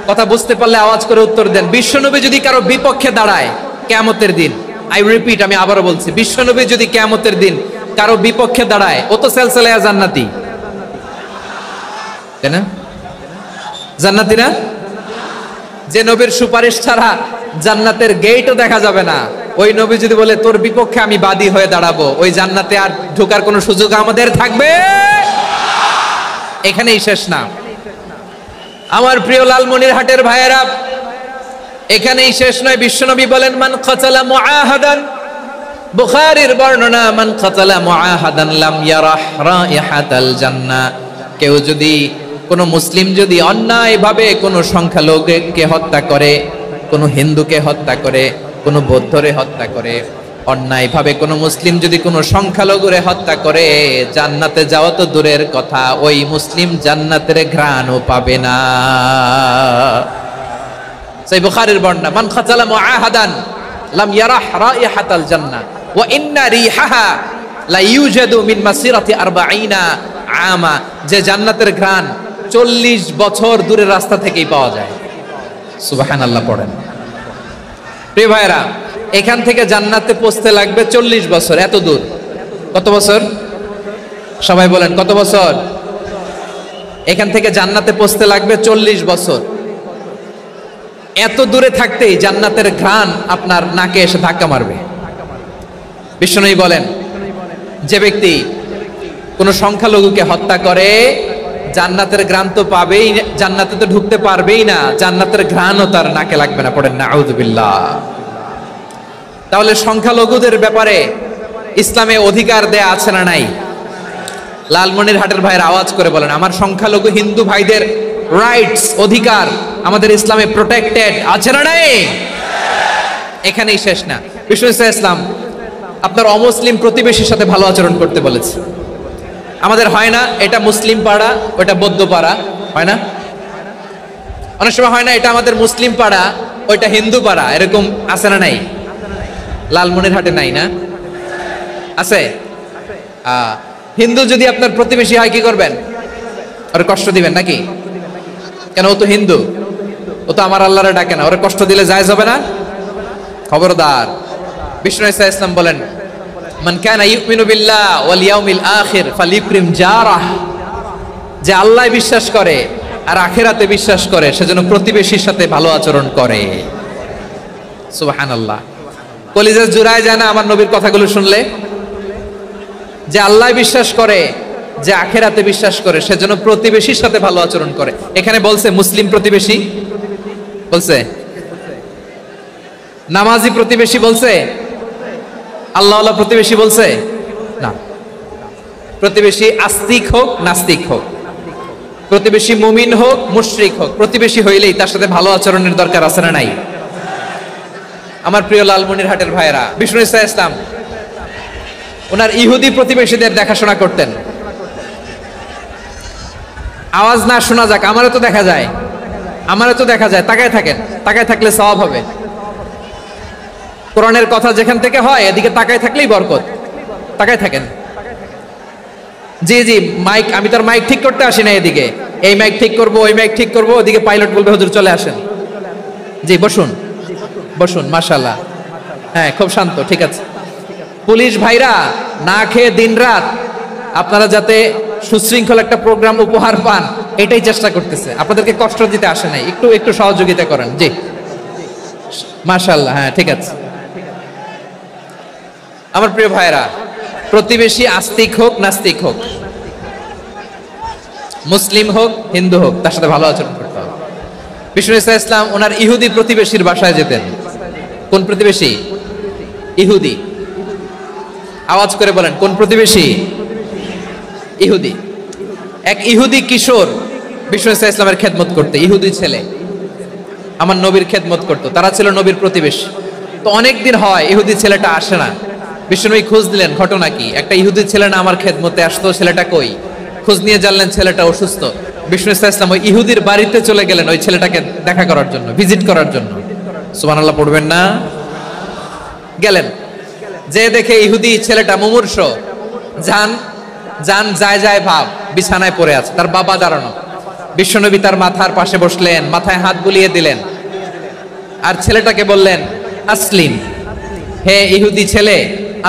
[SPEAKER 2] কথা বুঝতে পারলে আওয়াজ করে উত্তর দেন বিশ্বনবী যদি কারো বিপক্ষে দাঁড়ায় কিয়ামতের দিন আই রিপিট আমি আবারও বলছি বিশ্বনবী যদি কিয়ামতের দিন কারো বিপক্ষে দাঁড়ায় ও তো সেলসেলায়া জান্নাতি তাই না জান্নাতি না যে নবীর সুপারিশ ছাড়া জান্নাতের গেটও দেখা যাবে না ওই নবী যদি বলে তোর বিপক্ষে আমি বাদী হয়ে দাঁড়াবো ওই জান্নাতে আর ঢোকার কোনো সুযোগ আমাদের থাকবে এখানেই শেষ না আমার প্রিয় লালমনিরহাটের ভাইয়েরা এখানেই শেষ নয় বিশ্বনবী বলেন মান কাতালা মুআহাদান বুখারীর বর্ণনা মান কাতালা মুআহাদান লাম ইয়ারাহ রাইহাতাল জান্নাহ কেউ যদি কোন মুসলিম যদি অন্যায়ভাবে কোন সংখ্যালঘুকে হত্যা করে কোন হিন্দুকে হত্যা করে কোন বৌদ্ধরে হত্যা করে অন্যায়ভাবে কোন মুসলিম যদি কোন সংখ্যালঘুরে হত্যা করে জান্নাতে যাওয়া তো দূরের কথা ওই মুসলিম জান্নাতের ঘ্রাণও পাবে না সেই বুখারীর বর্ণনা মান খাতালা মুআহাদান লাম ইয়ারাহ রাইহাতাল জান্নাহ ওয়া ইন্না রিহাহা লা ইউজাদু মিন মাসিরাতি 40 আমা যে জান্নাতের ঘ্রাণ 40 বছর দূরের রাস্তা থেকেই পাওয়া যায় সুবহানাল্লাহ পড়েন প্রিয় ভাইরা এখান থেকে জান্নাতে পৌঁছতে লাগবে 40 বছর এত দূর কত বছর সবাই বলেন কত বছর এখান থেকে জান্নাতে পৌঁছতে লাগবে 40 বছর এত দূরে থাকতেই জান্নাতের ঘ্রাণ আপনার নাকে এসে ধাক্কা মারবে বিশ্বনবী বলেন যে ব্যক্তি কোন সংখ্যালঘুকে হত্যা করে জান্নাতের ঘ্রাণ তো পাবেই, জান্নাতে তো ঢুকতে পারবেই না, জান্নাতের ঘ্রাণও তার নাকে লাগবে না। পড়েন নাউযুবিল্লাহ। তাহলে সংখ্যালঘুদের ব্যাপারে ইসলামে অধিকার দেয়া আছে না নাই? লালমনিরহাটের ভাইয়ের আওয়াজ করে বলেন, আমার সংখ্যালঘু হিন্দু ভাইদের রাইটস, অধিকার আমাদের ইসলামে প্রোটেক্টেড আছে না নাই? এখানেই শেষ না। বিষ্ণু ইসলাম আপনার অমুসলিম প্রতিবেশীর সাথে ভালো আচরণ করতে বলেছে। আমাদের হয় না এটা মুসলিম পাড়া, ওটা বৌদ্ধ পাড়া, হয় না? অনেক সময় হয় না এটা আমাদের মুসলিম পাড়া, ওইটা হিন্দু পাড়া, এরকম আছে না নাই? লালমনিরহাটে নাই না? আছে? হিন্দু যদি আপনার প্রতিবেশী হয় কি করবেন? ওরে কষ্ট দিবেন নাকি? কেন, ও তো হিন্দু, ও তো আমার আল্লাহরে ডাকে না, ওরে কষ্ট দিলে জায়েজ হবে না? খবরদার। বিষ্ণু ইসলাম বলেন, মান কানা ইউমিনু বিল্লাহ ওয়াল ইয়াউমিল আখির ফালিকরিম জারাহ, যে আল্লাহ বিশ্বাস করে আর আখিরাতে বিশ্বাস করে সে যেন প্রতিবেশীর সাথে ভালো আচরণ করে। সুবহানাল্লাহ। কলিজা জুড়ায় যায় না আমার নবীর কথাগুলো শুনলে? যে আল্লাহ বিশ্বাস করে, যে আখিরাতে বিশ্বাস করে সে যেন প্রতিবেশীর সাথে ভালো আচরণ করে। এখানে বলছে মুসলিম প্রতিবেশী বলছে, নামাজি প্রতিবেশী বলছে, আল্লাহওয়ালা প্রতিবেশী বলছে না। প্রতিবেশী আস্তিক হোক নাস্তিক হোক, প্রতিবেশী মুমিন হোক মুশরিক হোক, প্রতিবেশী হইলেই তার সাথে ভালো আচরণের দরকার আছে না নাই? আমার প্রিয় লালমনিরহাটের ভাইয়েরা, বিষ্ণু ইসলাম ওনার ইহুদি প্রতিবেশীদের দেখাশোনা করতেন। আওয়াজ না শোনা যাক, আমারও তো দেখা যায়, আমারও তো দেখা যায়। তাকায় থাকেন, তাকায় থাকলে সওয়াব হবে। কোরআনের কথা যেখান থেকে হয় এদিকে তাকায় থাকলেই বরকত। তাকায় থাকেন। জি জি, মাইক, আমি তার মাইক ঠিক করতে আসি না এদিকে, এই মাইক ঠিক করব, ওই মাইক ঠিক করব, ওদিকে পাইলট বলবে হুজুর চলে আসেন। জি বসুন, বসুন, মাশাআল্লাহ। হ্যাঁ, খুব শান্ত, ঠিক আছে। পুলিশ ভাইরা না খেয়ে দিনরাত আপনারা যাতে সুশৃঙ্খল একটা প্রোগ্রাম উপহার পান এটাই চেষ্টা করতেছে, আপনাদেরকে কষ্ট দিতে আসে নাই, একটু একটু সহযোগিতা করেন। জি মাশাআল্লাহ, হ্যাঁ ঠিক আছে। আমার প্রিয় ভাইরা, প্রতিবেশী আস্তিক হোক নাস্তিক হোক, মুসলিম হোক হিন্দু হোক, তার সাথে ভালো আচরণ করতে হবে। বিষ্ণু ইসলাম ওনার ইহুদি প্রতিবেশীর বাসায় যেতেন। কোন প্রতিবেশী? ইহুদি। আওয়াজ করে বলেন, কোন প্রতিবেশী? ইহুদি। এক ইহুদি কিশোর বিষ্ণু ইসলামের খেদমত করতে, ইহুদি ছেলে আমার নবীর খেদমত করতো, তারা ছিল নবীর প্রতিবেশী। তো অনেক দিন হয় ইহুদি ছেলেটা আসে না। বিষ্ণুনবী খোঁজ দিলেন, ঘটনা কি? একটা ইহুদি ছেলে না আমার খেদমতে আসতো, ছেলেটা কই? খোঁজ নিয়ে জানলেন ছেলেটা অসুস্থ। বিষ্ণু ইসলাম ওই ইহুদির বাড়িতে চলে গেলেন ওই ছেলেটাকে দেখা করার জন্য, ভিজিট করার জন্য। সুবহানাল্লাহ পড়বেন না? গেলেন, যে দেখে ইহুদি ছেলেটা মুমূর্ষ, জান জান যায় যায় ভাব, বিছানায় পড়ে আছে, তার বাবা দাঁড়ানো। বিশ্বনবী তার মাথার পাশে বসলেন, মাথায় হাত বুলিয়ে দিলেন, আর ছেলেটাকে বললেন আসলিম, হে ইহুদি ছেলে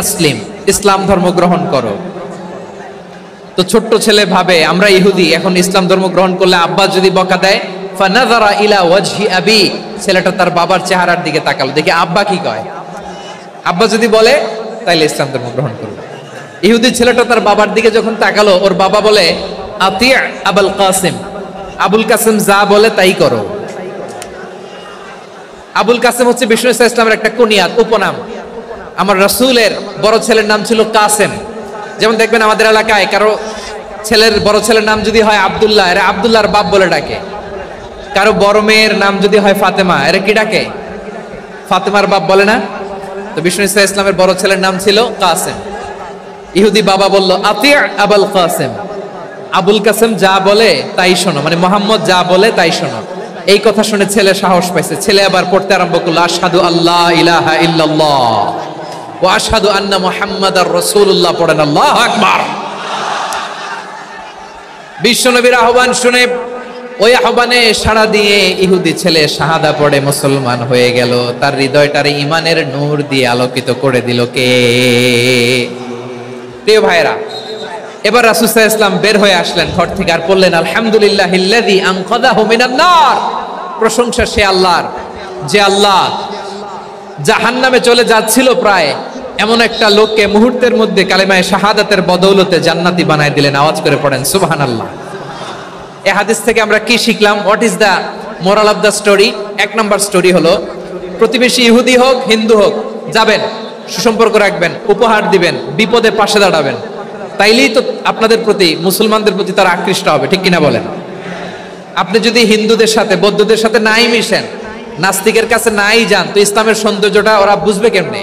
[SPEAKER 2] আসলিম, ইসলাম ধর্ম গ্রহণ করো। তো ছোট্ট ছেলে ভাবে আমরা ইহুদি, এখন ইসলাম ধর্ম গ্রহণ করলে আব্বা যদি বকা দেয়, ফানাযারা ইলা ওয়াজহি আবি, ছেলেটা তার বাবার চেহারার দিকে তাকালো, দেখি আব্বা কি কয়। আব্বা যদি বলে তাইলে ইসলাম ধর্ম গ্রহণ করবে। ইহুদি ছেলেটা তার বাবার দিকে যখন তাকালো, ওর বাবা বলে আতি আবুল কাসিম, আবুল কাসিম যা বলে তাই করো। আবুল কাসিম হচ্ছে বিষ্ণু ইসলামের একটা কুনিয়াত, উপনাম। আমার রাসূলের বড় ছেলের নাম ছিল কাসেম। যেমন দেখবেন আমাদের এলাকায় কারো ছেলের বড় ছেলের নাম যদি হয় আব্দুল্লাহ, এরা আব্দুল্লাহর বাপ বলে ডাকে। কারো বড় মেয়ের নাম যদি হয় ফাতেমা, এরা কি ডাকে? ফাতেমার বাপ বলে না? তো বিষ্ণু ইসলামের বড় ছেলের নাম ছিল কাসেম। ইহুদি বাবা বলল আতি আবুল কাসেম, আবুল কাসেম যা বলে তাই শোনো, মানে মোহাম্মদ যা বলে তাই শোনো। এই কথা শুনে ছেলে সাহস পাইছে, ছেলে আবার পড়তে আরম্ভ করলো আশহাদু আল্লাহ ইলাহা ইল্লাল্লাহ ওয়া আশহাদু আন্না মুহাম্মাদার রাসূলুল্লাহ। পড়েন আল্লাহু আকবার। বিশ্বনবীর আহ্বান শুনে ওই আহ্বানে সাড়া দিয়ে ইহুদি ছেলে শাহাদা পড়ে মুসলমান হয়ে গেল। তার হৃদয়টারে ঈমানের নূর দিয়ে আলোকিত করে দিল কে? প্রিয় ভাইরা, এবার রাসূল সাল্লাল্লাহু আলাইহি ওয়াসাল্লাম বের হয়ে আসলেন ঘর থেকে, আর বললেন আলহামদুলিল্লাহিল্লাযী আনকাযাহু মিনান নার। প্রশংসা সে আল্লাহর, যে আল্লাহ জাহান্নামে চলে যাচ্ছিল প্রায় এমন একটা লোককে মুহূর্তের মধ্যে কালেমায়ে শাহাদাতের বদৌলতে জান্নাতি বানায় দিলেন। আওয়াজ করে পড়েন সুবহানাল্লাহ। এই হাদিস থেকে আমরা কি শিখলাম? What is the moral of the story? এক নম্বর স্টোরি হলো, প্রতিবেশী ইহুদি হোক হিন্দু হোক, যাবেন, সুসম্পর্ক রাখবেন, উপহার দিবেন, বিপদে পাশে দাঁড়াবেন, তাইলেই তো আপনাদের প্রতি, মুসলমানদের প্রতি তারা আকৃষ্ট হবে, ঠিক কিনা বলেন? আপনি যদি হিন্দুদের সাথে বৌদ্ধদের সাথে নাই মিশেন, নাস্তিকের কাছে নাই যান, তো ইসলামের সৌন্দর্যটা ওরা বুঝবে কেমনে?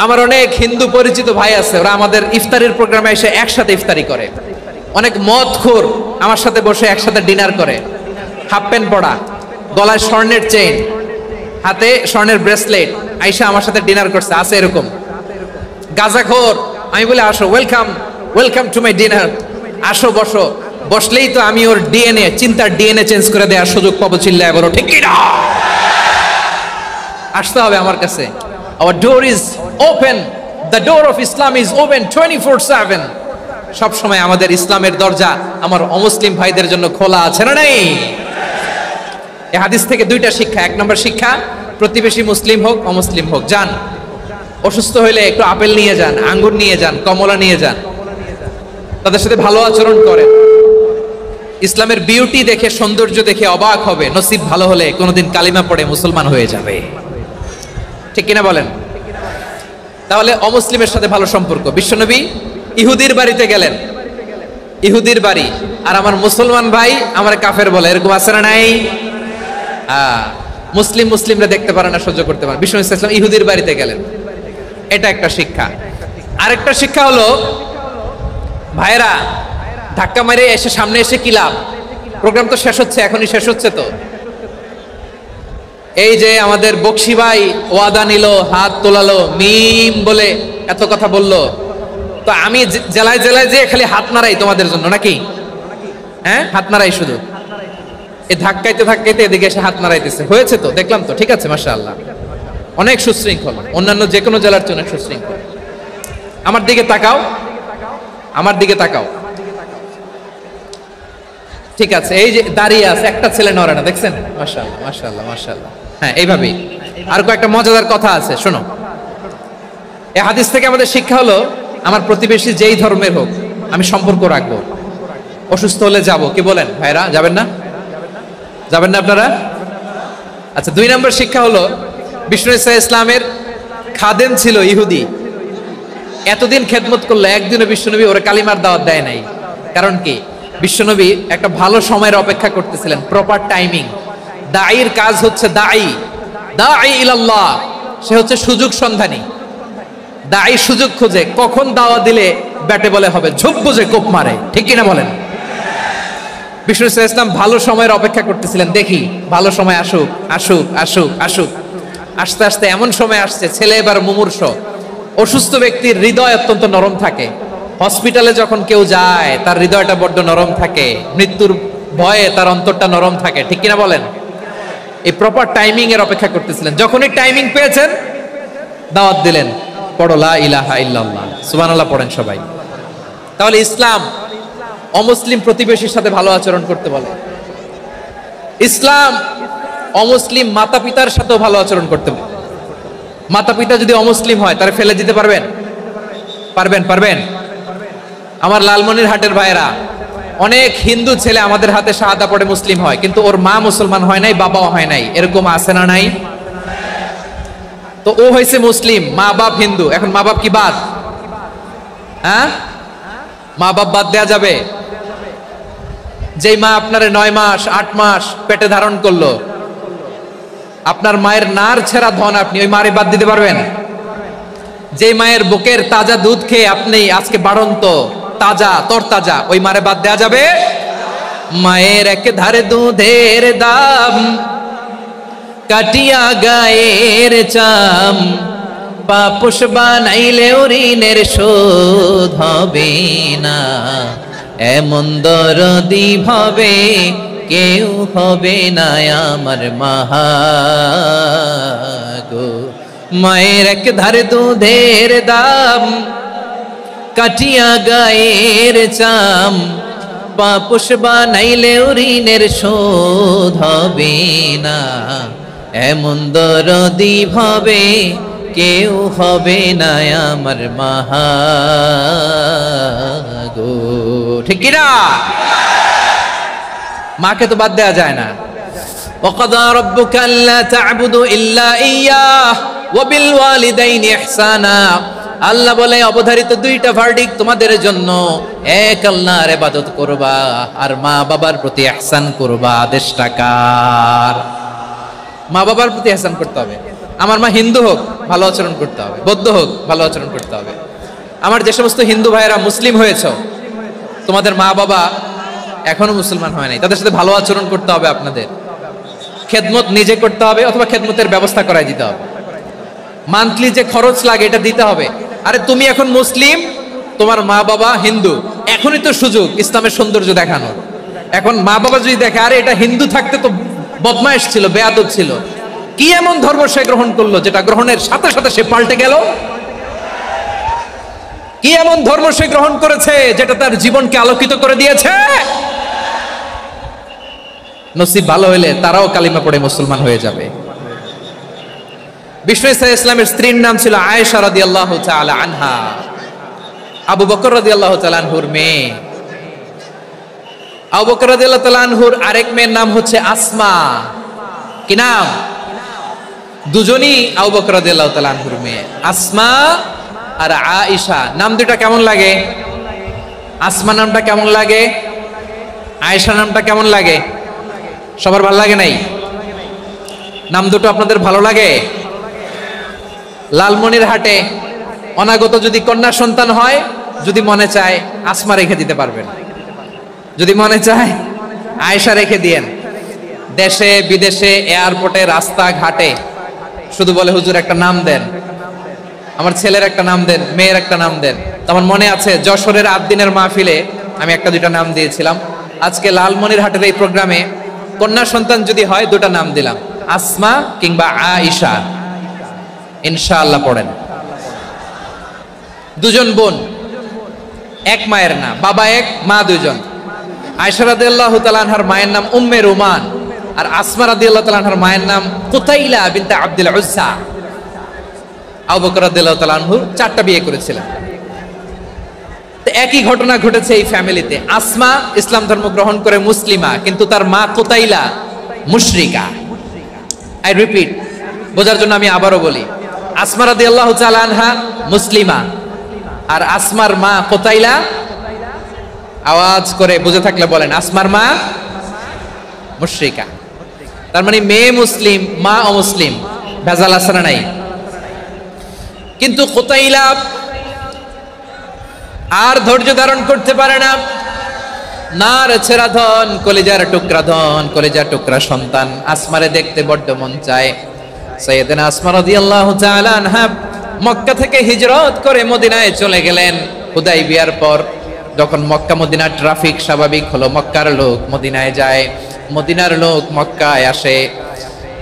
[SPEAKER 2] আমার অনেক হিন্দু পরিচিত ভাই আছে, ওরা আমাদের ইফতারির প্রোগ্রামে এসে একসাথে ইফতারি করে। অনেক মদখোর আমার সাথে বসে একসাথে ডিনার করে, হাফ প্যান্ট পরা, গলায় স্বর্ণের চেইন, হাতে স্বর্ণের ব্রেসলেট, আইসা আমার সাথে ডিনার করছে, আছে এরকম। গাঁজাখোর, আমি বলে আসো, welcome welcome to my dinner, আসো বসো, বসলেই তো আমি ওর ডিএনএ, চিন্তার ডিএনএ চেঞ্জ করে দেওয়ার সুযোগ পাবো, চিল্লায় বলো ঠিক কি না? আসতে হবে আমার কাছে। Our door is open, the door of Islam is open 24/7। সব সময় আমাদের ইসলামের দরজা আমার অমুসলিম ভাইদের জন্য খোলা আছে না নাই? এই হাদিস থেকে দুইটা শিক্ষা। এক নম্বর শিক্ষা, প্রতিবেশী মুসলিম হোক অমুসলিম হোক, যান, অসুস্থ হইলে একটু আপেল নিয়ে যান, আঙ্গুর নিয়ে যান, কমলা নিয়ে যান, তাদের সাথে ভালো আচরণ করেন। ইসলামের বিউটি দেখে, সৌন্দর্য দেখে অবাক হবে, নসিব ভালো হলে কোনোদিন কালিমা পড়ে মুসলমান হয়ে যাবে, ঠিক কিনা বলেন? তাহলে অমুসলিমের সাথে ভালো সম্পর্ক। বিশ্বনবী ইহুদির বাড়িতে গেলেন, ইহুদির বাড়ি, আর আমার মুসলমান ভাই আমার কাফের বলে, এরকম আছে না নাই? মুসলিমরা দেখতে পারে না, সহ্য করতে পারে। বিশ্বনবী সাল্লাল্লাহু আলাইহি ওয়াসাল্লাম ইহুদির বাড়িতে গেলেন, এটা একটা শিক্ষা। আরেকটা শিক্ষা হলো, ভাইরা ধাক্কা মেরে এসে সামনে এসে কি লাভ? প্রোগ্রাম তো শেষ হচ্ছে, এখনই শেষ হচ্ছে তো। এই যে আমাদের বকশি ভাই ওয়াদা নিল, হাত তোলালো, মিম বলে এত কথা বললো, তো আমি জেলায় জেলায় যে খালি হাত নাড়াই তোমাদের জন্য নাকি? হ্যাঁ, হাত নাড়াই শুধু। এই ধাক্কাইতে ধাক্কাইতে এদিকে এসে হাত নাড়াইতেছে, হয়েছে তো, দেখলাম তো, ঠিক আছে, মাশাআল্লাহ, অনেক সুশৃঙ্খল, অন্যান্য যে কোনো জেলার চেয়ে অনেক সুশৃঙ্খল। আমার দিকে তাকাও, আমার দিকে তাকাও, ঠিক আছে। এই যে দাঁড়িয়ে আছে, একটা ছেলে নড়ে না, দেখছেন? মাশাআল্লাহ মাশাআল্লাহ মাশাআল্লাহ। হ্যাঁ, এইভাবেই। আর কয়েকটা মজাদার কথা আছে, শোনো। এই হাদিস থেকে আমাদের শিক্ষা হলো, আমার প্রতিবেশী যেই ধর্মের হোক আমি সম্পর্ক রাখবো। অসুস্থ হলে যাব, কি বলেন ভাইরা? যাবেন না? যাবেন না আপনারা? আচ্ছা, 2 নম্বর শিক্ষা হলো, বিষ্ণু ইসা ইসলামের খাদেম ছিল ইহুদি, এতদিন খেদমত করলো, একদিনও বিশ্বনবী ওরা কালিমার দাওয়াত দেয় নাই। কারণ কি? বিশ্বনবী একটা ভালো সময়ের অপেক্ষা করতেছিলেন, প্রপার টাইমিং। দাঈর কাজ হচ্ছে দাঈ ইলাল্লাহ, সে হচ্ছে সুযোগ সন্ধানী। দাঈ সুযোগ খোঁজে, কখন দাওয়াত দিলে ব্যাটে বলে হবে, ঝোপ বুঝে কোপ মারে, ঠিক কিনা বলেন? বিষ্ণু ইসলাম ভালো সময়ের অপেক্ষা করতেছিলেন, দেখি ভালো সময় আসুক আসুক আসুক আসুক। আস্তে আস্তে এমন সময় আসছে, ছেলে এবার মুমূর্ষ, অসুস্থ ব্যক্তির হৃদয় অত্যন্ত নরম থাকে। হসপিটালে যখন কেউ যায় তার হৃদয়টা বড্ড নরম থাকে, মৃত্যুর ভয়ে তার অন্তরটা নরম থাকে, ঠিক কিনা বলেন? এই প্রপার টাইমিং এর অপেক্ষা করতেছিলেন। যখনই টাইমিং পেয়েছেন, দাওয়াত দিলেন, পড়ো লা ইলাহা ইল্লাল্লাহ, সুবহানাল্লাহ পড়েন সবাই। তাহলে ইসলাম অমুসলিম প্রতিবেশীর সাথে ভালো আচরণ করতে বলে। ইসলাম অমুসলিম মাতা পিতার সাথেও ভালো আচরণ করতে বলে। মাতা পিতা যদি অমুসলিম হয়, তারা ফেলে দিতে পারবেন? পারবেন? আমার লালমনিরহাটের ভাইয়েরা, অনেক হিন্দু ছেলে আমাদের হাতে শাহাদা পড়ে মুসলিম হয়, কিন্তু ওর মা মুসলমান হয় নাই, বাবাও হয় নাই, এরকম আছে না নাই? তো ও হয়েছে মুসলিম, মা বাপ হিন্দু, এখন মা বাপ কি বাদ? হ্যাঁ, মা বাপ বাদ দেয়া যাবে? যেই মা আপনারে 9 মাস 8 মাস পেটে ধারণ করলো, আপনার মায়ের নার ছেঁড়া ধন, আপনি ওই মারে বাদ দিতে পারবেন? যে মায়ের বুকের তাজা দুধ খেয়ে আপনি আজকে বাড়ন্ত তাজা তরতাজা, ওই মারে বাদ দেয়া যাবে? মায়ের এক ধারে দুধের দাম, কাটিয়া গায়ের চাম, পাপুষ বানাইলেও ঋণের শোধ হবে না, এমন দরদি ভাবে কেউ হবে না আমার গো। মায়ের এক ধারে দুধের দাম, কাটিয়া গায়ের চাম, পাপুষ বানাইলেও ঋণের শোধ হবে না, এমন দরদি ভাবে কেউ হবে না আমার গো, ঠিক কিনা? মাকে তো বাদ দেওয়া যায় না। وَقَضَى رَبُّكَ أَلَّا تَعْبُدُوا إِلَّا إِيَّاهُ وَبِالْوَالِدَيْنِ إِحْسَانًا। আল্লাহ বলে অবধারিত দুইটা ভার্ডিক্ট তোমাদের জন্য, এক আল্লাহর ইবাদত করবা আর মা বাবার প্রতি ইহসান করবা। আদেশটা কার? মা বাবার প্রতি ইহসান করতে হবে। আমার মা হিন্দু হোক ভালো আচরণ করতে হবে, বৌদ্ধ হোক ভালো আচরণ করতে হবে। আমার যে সমস্ত হিন্দু ভাইয়েরা মুসলিম হয়েছে, তোমাদের মা বাবা এখনো মুসলমান হয় নাই, তাদের সাথে ভালো আচরণ করতে হবে। আপনাদের খেদমত নিজে করতে হবে অথবা খেদমতের ব্যবস্থা করাই দিতে হবে। মান্থলি যে খরচ লাগে এটা দিতে হবে। আরে তুমি এখন মুসলিম, তোমার মা বাবা হিন্দু, এখনই তো সুযোগ ইসলামের সৌন্দর্য দেখানোর। এখন মা বাবা যদি দেখে আরে এটা হিন্দু থাকতে তো বদমাইশ ছিল, বেয়াদব ছিল, কি এমন ধর্ম সে গ্রহণ করলো যেটা গ্রহণের সাথে সাথে সে পাল্টে গেল? কি এমন ধর্ম সে গ্রহণ করেছে যেটা তার জীবনকে আলোকিত করে দিয়েছে? নসিব ভালো হইলে তারাও কালিমা পড়ে মুসলমান হয়ে যাবে। বিষ্ণু ইসলামের স্ত্রীর নাম ছিল আয়েশা রাদিয়াল্লাহু তাআলা আনহা, আবু বকর রাদিয়াল্লাহু তাআলা আনহুর মেয়ে। আবু বকর রাদিয়াল্লাহু তাআলা আনহুর আরেক মেয়ের নাম হচ্ছে আসমা। কি নাম? দুজনই আবু বকর রাদিয়াল্লাহু তাআলা আনহুর মেয়ে, আসমা আর আয়েশা। নাম দুটো কেমন লাগে? আসমা নামটা কেমন লাগে? আয়েশা নামটা কেমন লাগে? সবার ভালো লাগে নাই? নাম দুটো আপনাদের ভালো লাগে? লালমনিরহাটে অনাগত যদি কন্যা সন্তান হয়, যদি মনে চায় আসমা রেখে দিতে পারবেন, যদি মনে চায় আয়েশা রেখে দিয়েন। দেশে বিদেশে এয়ারপোর্টে রাস্তাঘাটে শুধু বলে হুজুর একটা নাম দেন, আমার ছেলের একটা নাম দেন, মেয়ের একটা নাম দেন। আমার মনে আছে যশোরের 8 দিনের মাহফিলে আমি একটা দুইটা নাম দিয়েছিলাম। আজকে লালমনিরহাটের এই প্রোগ্রামে কন্যা সন্তান যদি হয় দুটা নাম দিলাম, আসমা কিংবা আয়েশা। ইনশাআল্লাহ পড়েন। দুজন বোন, এক মায়ের না, বাবা এক মা দুজন। আয়েশা রাদিয়াল্লাহু তাআলা আনহার মায়ের নাম উম্মে রুমান আর আসমা রাদিয়াল্লাহু তাআলা আনহার মায়ের নাম কুতাইলা বিনতে আব্দুল উজ্জা। আবু বকর রাদিয়াল্লাহু তাআলা আনহু 4টা বিয়ে করেছিলেন। তো একই ঘটনা ঘটেছে এই ফ্যামিলিতে। আসমা ইসলাম ধর্ম গ্রহণ করে মুসলিমা, কিন্তু তার মা কুতাইলা মুশরিকা। আই রিপিট, বোঝার জন্য আমি আবারও বলি, আসমা রাদিয়াল্লাহু তাআলা আনহা মুসলিমা আর আসমার মা কুতাইলা। আওয়াজ করে বুঝে থাকলে বলেন, আসমার মা মুশরিকা। তার মানে মেয়ে মুসলিম, মা অমুসলিম। ভেজাল আছে না নাই? কিন্তু কুতাইলা আর ধৈর্য ধারণ করতে পারে না। নার ছেড়া ধন, কলিজার টুকরা ধন, কলিজার টুকরা সন্তান আসমারে দেখতে বড্ড মন চায়। সাইয়েদানা আসমা রাদিয়াল্লাহু তাআলা আনহা মক্কা থেকে হিজরত করে মদিনায় চলে গেলেন। হুদাইবিয়ার পর যখন মক্কা মদিনার ট্রাফিক স্বাভাবিক হলো, মক্কার লোক মদিনায় যায়, মদিনার লোক মক্কায় আসে।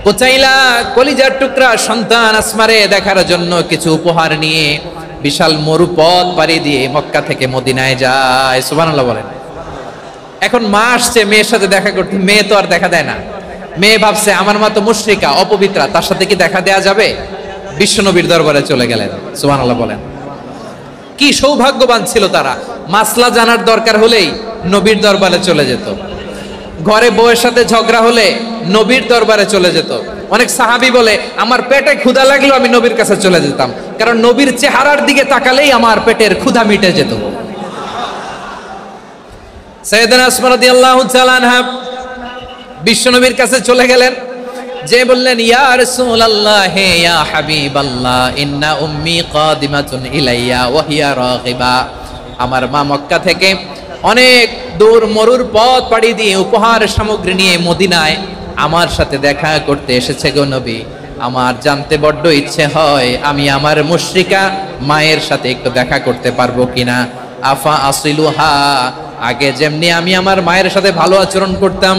[SPEAKER 2] কুতাইলা কলিজার টুকরা সন্তান আসমারে দেখার জন্য কিছু উপহার নিয়ে বিশাল মরুপথ পাড়ি দিয়ে মক্কা থেকে মদিনায় যায়। সুবহানাল্লাহ বলেন। এখন মা আসছে মেয়ের সাথে দেখা করতে, মেয়ে তো আর দেখা দেয় না। মেয়ে ভাবছে আমার মা তো মুশরিকা, অপবিত্রা, তার সাথে কি দেখা দেয়া যাবে? বিশ্বনবীর দরবারে চলে গেলেন। সুবহানাল্লাহ বলেন। কি সৌভাগ্যবান ছিল তারা, মাসলা জানার দরকার হলেই নবীর দরবারে চলে যেত। ঘরে বউয়ের সাথে ঝগড়া হলে নবীর দরবারে চলে যেত। অনেক সাহাবী বলে আমার পেটে ক্ষুধা লাগলো আমি নবীর কাছে চলে যেতাম, কারণ নবীর চেহারার দিকে তাকালেই আমার পেটের ক্ষুধা মিটে যেত। সাইয়েদানা আসমা রাদিয়াল্লাহু তাআলা আনহা বিশ্বনবীর কাছে চলে গেলেন, যে বললেন ইয়া রাসূলুল্লাহ, হে ইয়া হাবিবাল্লাহ, ইন্না উম্মি কাদিমাতুন ইলাইয়া ওয়া হিয়া রাগিবা। আমার মা মক্কা থেকে অনেক দূর মরুর পথ পাড়ি দিয়ে উপহার সামগ্রী নিয়ে মদিনায় আমার সাথে দেখা করতে এসেছে গো নবী। আমার জানতে বড্ড ইচ্ছে হয় আমি আমার মুশরিকা মায়ের সাথে একটু দেখা করতে পারবো কিনা। আফা আসিলুহা, আগে যেমনি আমি আমার মায়ের সাথে ভালো আচরণ করতাম,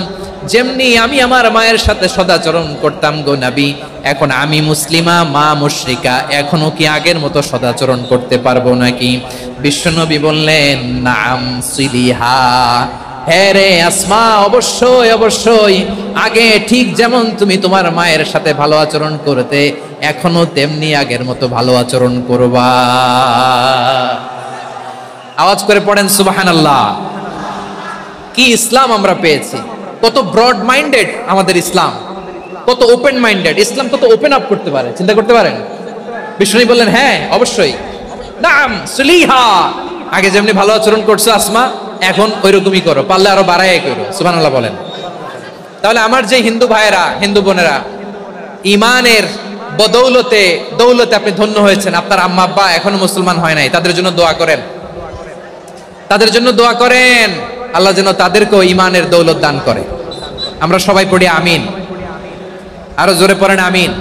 [SPEAKER 2] যেমনি আমি আমার মায়ের সাথে সদাচরণ করতাম গো নবী, এখন আমি মুসলিমা, মা মুশরিকা, এখনো কি আগের মতো সদাচরণ করতে পারবো নাকি? বিশ্বনবী বললেন নাম সিলিহা, হ্যাঁ রে আসমা, অবশ্যই অবশ্যই, আগে ঠিক যেমন তুমি তোমার মায়ের সাথে ভালো আচরণ করতে, এখনো তেমনি আগের মতো ভালো আচরণ করবা। আওয়াজ করে পড়েন সুবহানাল্লাহ। কি ইসলাম আমরা পেয়েছি! কত ব্রড মাইন্ডেড আমাদের ইসলাম, কত ওপেন মাইন্ডেড ইসলাম, কত ওপেন আপ করতে পারে, চিন্তা করতে পারেন? বিষ্ণু বললেন হ্যাঁ অবশ্যই, নাম সুলিহা, আগে যেমনি ভালো আচরণ করছো আসমা, এখন ওইরকমই করো, পারলে আরো বাড়াই করো। সুবহানাল্লাহ বলেন। তাহলে আমার যে হিন্দু ভাইয়েরা, হিন্দু বোনেরা, ইমানের বদৌলতে দৌলতে আপনি ধন্য হয়েছেন, আপনার আম্মা আব্বা এখনো মুসলমান হয় নাই, তাদের জন্য দোয়া করেন, তাদের জন্য দোয়া করেন, আল্লাহ যেন তাদেরকেও ইমানের দৌলত দান করে। আমরা সবাই পড়ি আমিন, আরো জোরে পড়েন আমিন।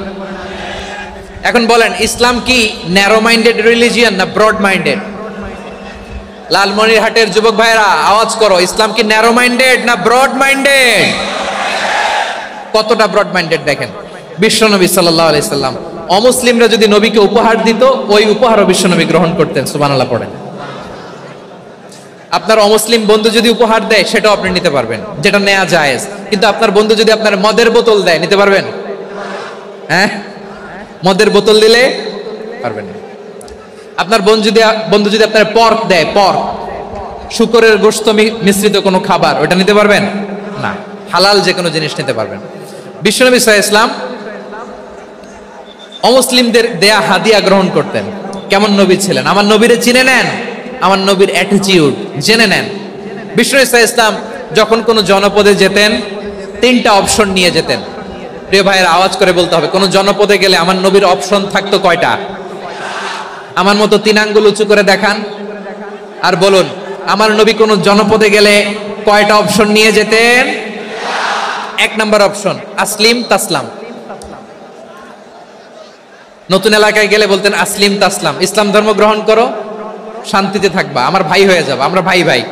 [SPEAKER 2] এখন বলেন, ইসলাম কি ন্যারো মাইন্ডেড রিলিজিয়ান না ব্রড মাইন্ডেড? লালমনিরহাটের যুবক ভাইরা আওয়াজ করো, ইসলাম কি ন্যারো মাইন্ডেড না ব্রড মাইন্ডেড? কতটা ব্রড মাইন্ডেড দেখেন। বিশ্বনবী সাল্লাল্লাহু আলাইহি সাল্লাম অমুসলিমরা যদি নবীকে উপহার দিত, ওই উপহারও বিশ্বনবী গ্রহণ করতেন। সুবহানাল্লাহ পড়েন। আপনার অমুসলিম বন্ধু যদি উপহার দেয়, সেটাও আপনি নিতে পারবেন, যেটা নেওয়া জায়েজ। কিন্তু আপনার বন্ধু যদি আপনার মদের বোতল দেয়, নিতে পারবেন? হ্যাঁ, মদের বোতল দিলে পারবেন না। আপনার বন্ধু যদি আপনার পর্ক দেয়, পর্ক, শুকরের গোশত মিশ্রিত কোনো খাবার, ওটা নিতে পারবেন না। হালাল যে কোনো জিনিস নিতে পারবেন। বিশ্বনবী সাল্লাল্লাহু আলাইহি ওয়াসাল্লাম অমুসলিমদের দেয়া হাদিয়া গ্রহণ করতেন। কেমন নবী ছিলেন? আমার নবীরে চিনে নেন, আমার নবীর অ্যাটিটিউড জেনে নেন। বিশ্বনবী সাল্লাল্লাহু আলাইহি ওয়াসাল্লাম যখন কোনো জনপদে যেতেন, 3টা অপশন নিয়ে যেতেন। প্রিয় ভাইয়ের আওয়াজ করে বলতে হবে, কোন জনপদে গেলে আমার নবীর অপশন থাকতো কয়টা? আমার মতো 3 আঙ্গুল উঁচু করে দেখান আর বলুন, আমার নবী কোন জনপদে গেলে কয়টা অপশন নিয়ে যেতেন? 1 নাম্বার অপশন আসলিম তাসলাম। নতুন এলাকায় গেলে বলতেন আসলিম তাসলাম, ইসলাম ধর্ম গ্রহণ করো, শান্তিতে থাকবা, আমার ভাই হয়ে যাবা, আমরা ভাই ভাই,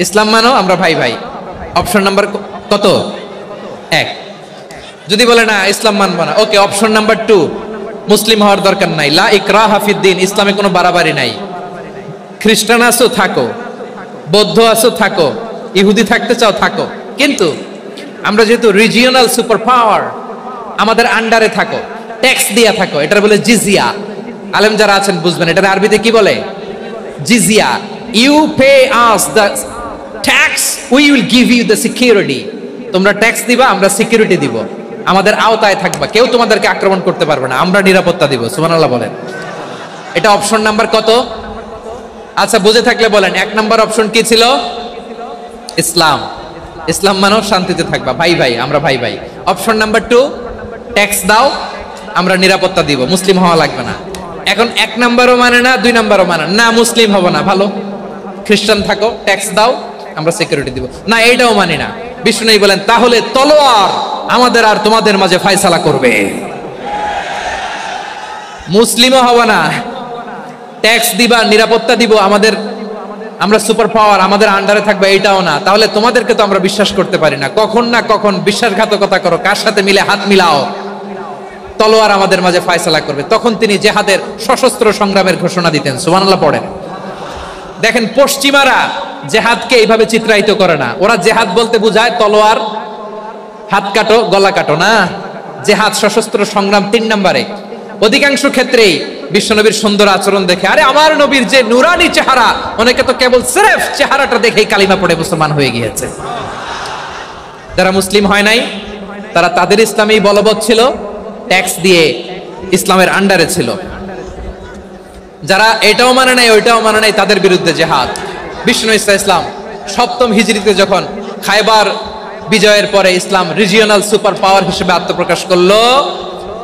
[SPEAKER 2] ইসলাম মানো, আমরা ভাই ভাই। অপশন নাম্বার কত? 1। যদি বলে না ইসলাম মানবো না, ওকে, অপশন নাম্বার 2, মুসলিম হওয়ার দরকার নাই, লা ইকরাহা ফিদ্দিন, ইসলামে কোনো বাড়াবাড়ি নাই। খ্রিস্টান আছো থাকো, বৌদ্ধ আছো থাকো, ইহুদি থাকতে চাও থাকো, কিন্তু আমরা যেহেতু রিজিওনাল সুপার পাওয়ার, আমাদের আন্ডারে থাকো, ট্যাক্স দিয়া থাকো, এটার বলে জিজিয়া। আলেম যারা আছেন বুঝবেন, এটার আরবিতে কি বলে? জিজিয়া। You pay us the tax, we will give you the security. তোমরা ট্যাক্স দিবা, আমরা সিকিউরিটি দিব, আমাদের আওতায় থাকবা, কেউ তোমাদেরকে আক্রমণ করতে পারবে না, আমরা নিরাপত্তা দিব। সুবহানাল্লাহ বলেন। এটা অপশন নাম্বার কত? আচ্ছা, বুঝে থাকলে বলেন, 1 নাম্বার অপশন কি ছিল? ইসলাম। ইসলাম মানো, শান্তিতে থাকবা, ভাই ভাই, আমরা ভাই ভাই। অপশন নাম্বার 2, ট্যাক্স দাও, আমরা নিরাপত্তা দিব, মুসলিম হওয়া লাগবে না। এখন 1 নাম্বারও মানে না, 2 নাম্বারও মানে না, মুসলিম হবো না, ভালো, খ্রিস্টান থাকো, ট্যাক্স দাও, আমরা সিকিউরিটি দিব না, এইটাও মানি না। বিষ্ণু বলেন, তাহলে তলোয়ার আমাদের আর তোমাদের মাঝে ফয়সালা করবে। মুসলিমও হব না, ট্যাক্স দিবা, নিরাপত্তা দিব, আমরা সুপার পাওয়ার, আমাদের আন্ডারে থাকবে, এইটাও না। তাহলে তোমাদেরকে তো আমরা বিশ্বাস করতে পারি না, কখন না কখন বিশ্বাসঘাতকতা করো, কার সাথে মিলে হাত মিলাও, তলোয়ার আমাদের মাঝে ফয়সালা করবে। তখন তিনি জেহাদের সশস্ত্র সংগ্রামের ঘোষণা দিতেন। সুবহানাল্লাহ পড়েন। দেখেন, পশ্চিমারা জেহাদকে এইভাবে চিত্রায়িত করে না। ওরা জেহাদ বলতে বোঝায় তলোয়ার, হাত কাটো, গলা কাটো, না, জেহাদ সশস্ত্র সংগ্রাম 3 নম্বরে। অধিকাংশ ক্ষেত্রেই বিশ্বনবীর সুন্দর আচরণ দেখে, আরে আমার নবীর যে নুরানি চেহারা, অনেকে তো কেবল সিরেফ চেহারাটা দেখেই কালিমা পড়ে মুসলমান হয়ে গিয়েছে। যারা মুসলিম হয় নাই, তারা তাদের ইসলামেই বলবৎ ছিল, ট্যাক্স দিয়ে ইসলামের আন্ডারে ছিল। যারা এটাও মানে নাই, ওইটাও মানে নাই, তাদের বিরুদ্ধে জেহাদ। বিষ্ণু ইসলাম 7ম হিজরিতে যখন খায়বার বিজয়ের পরে ইসলাম রিজিওনাল সুপার পাওয়ার হিসেবে আত্মপ্রকাশ করলো,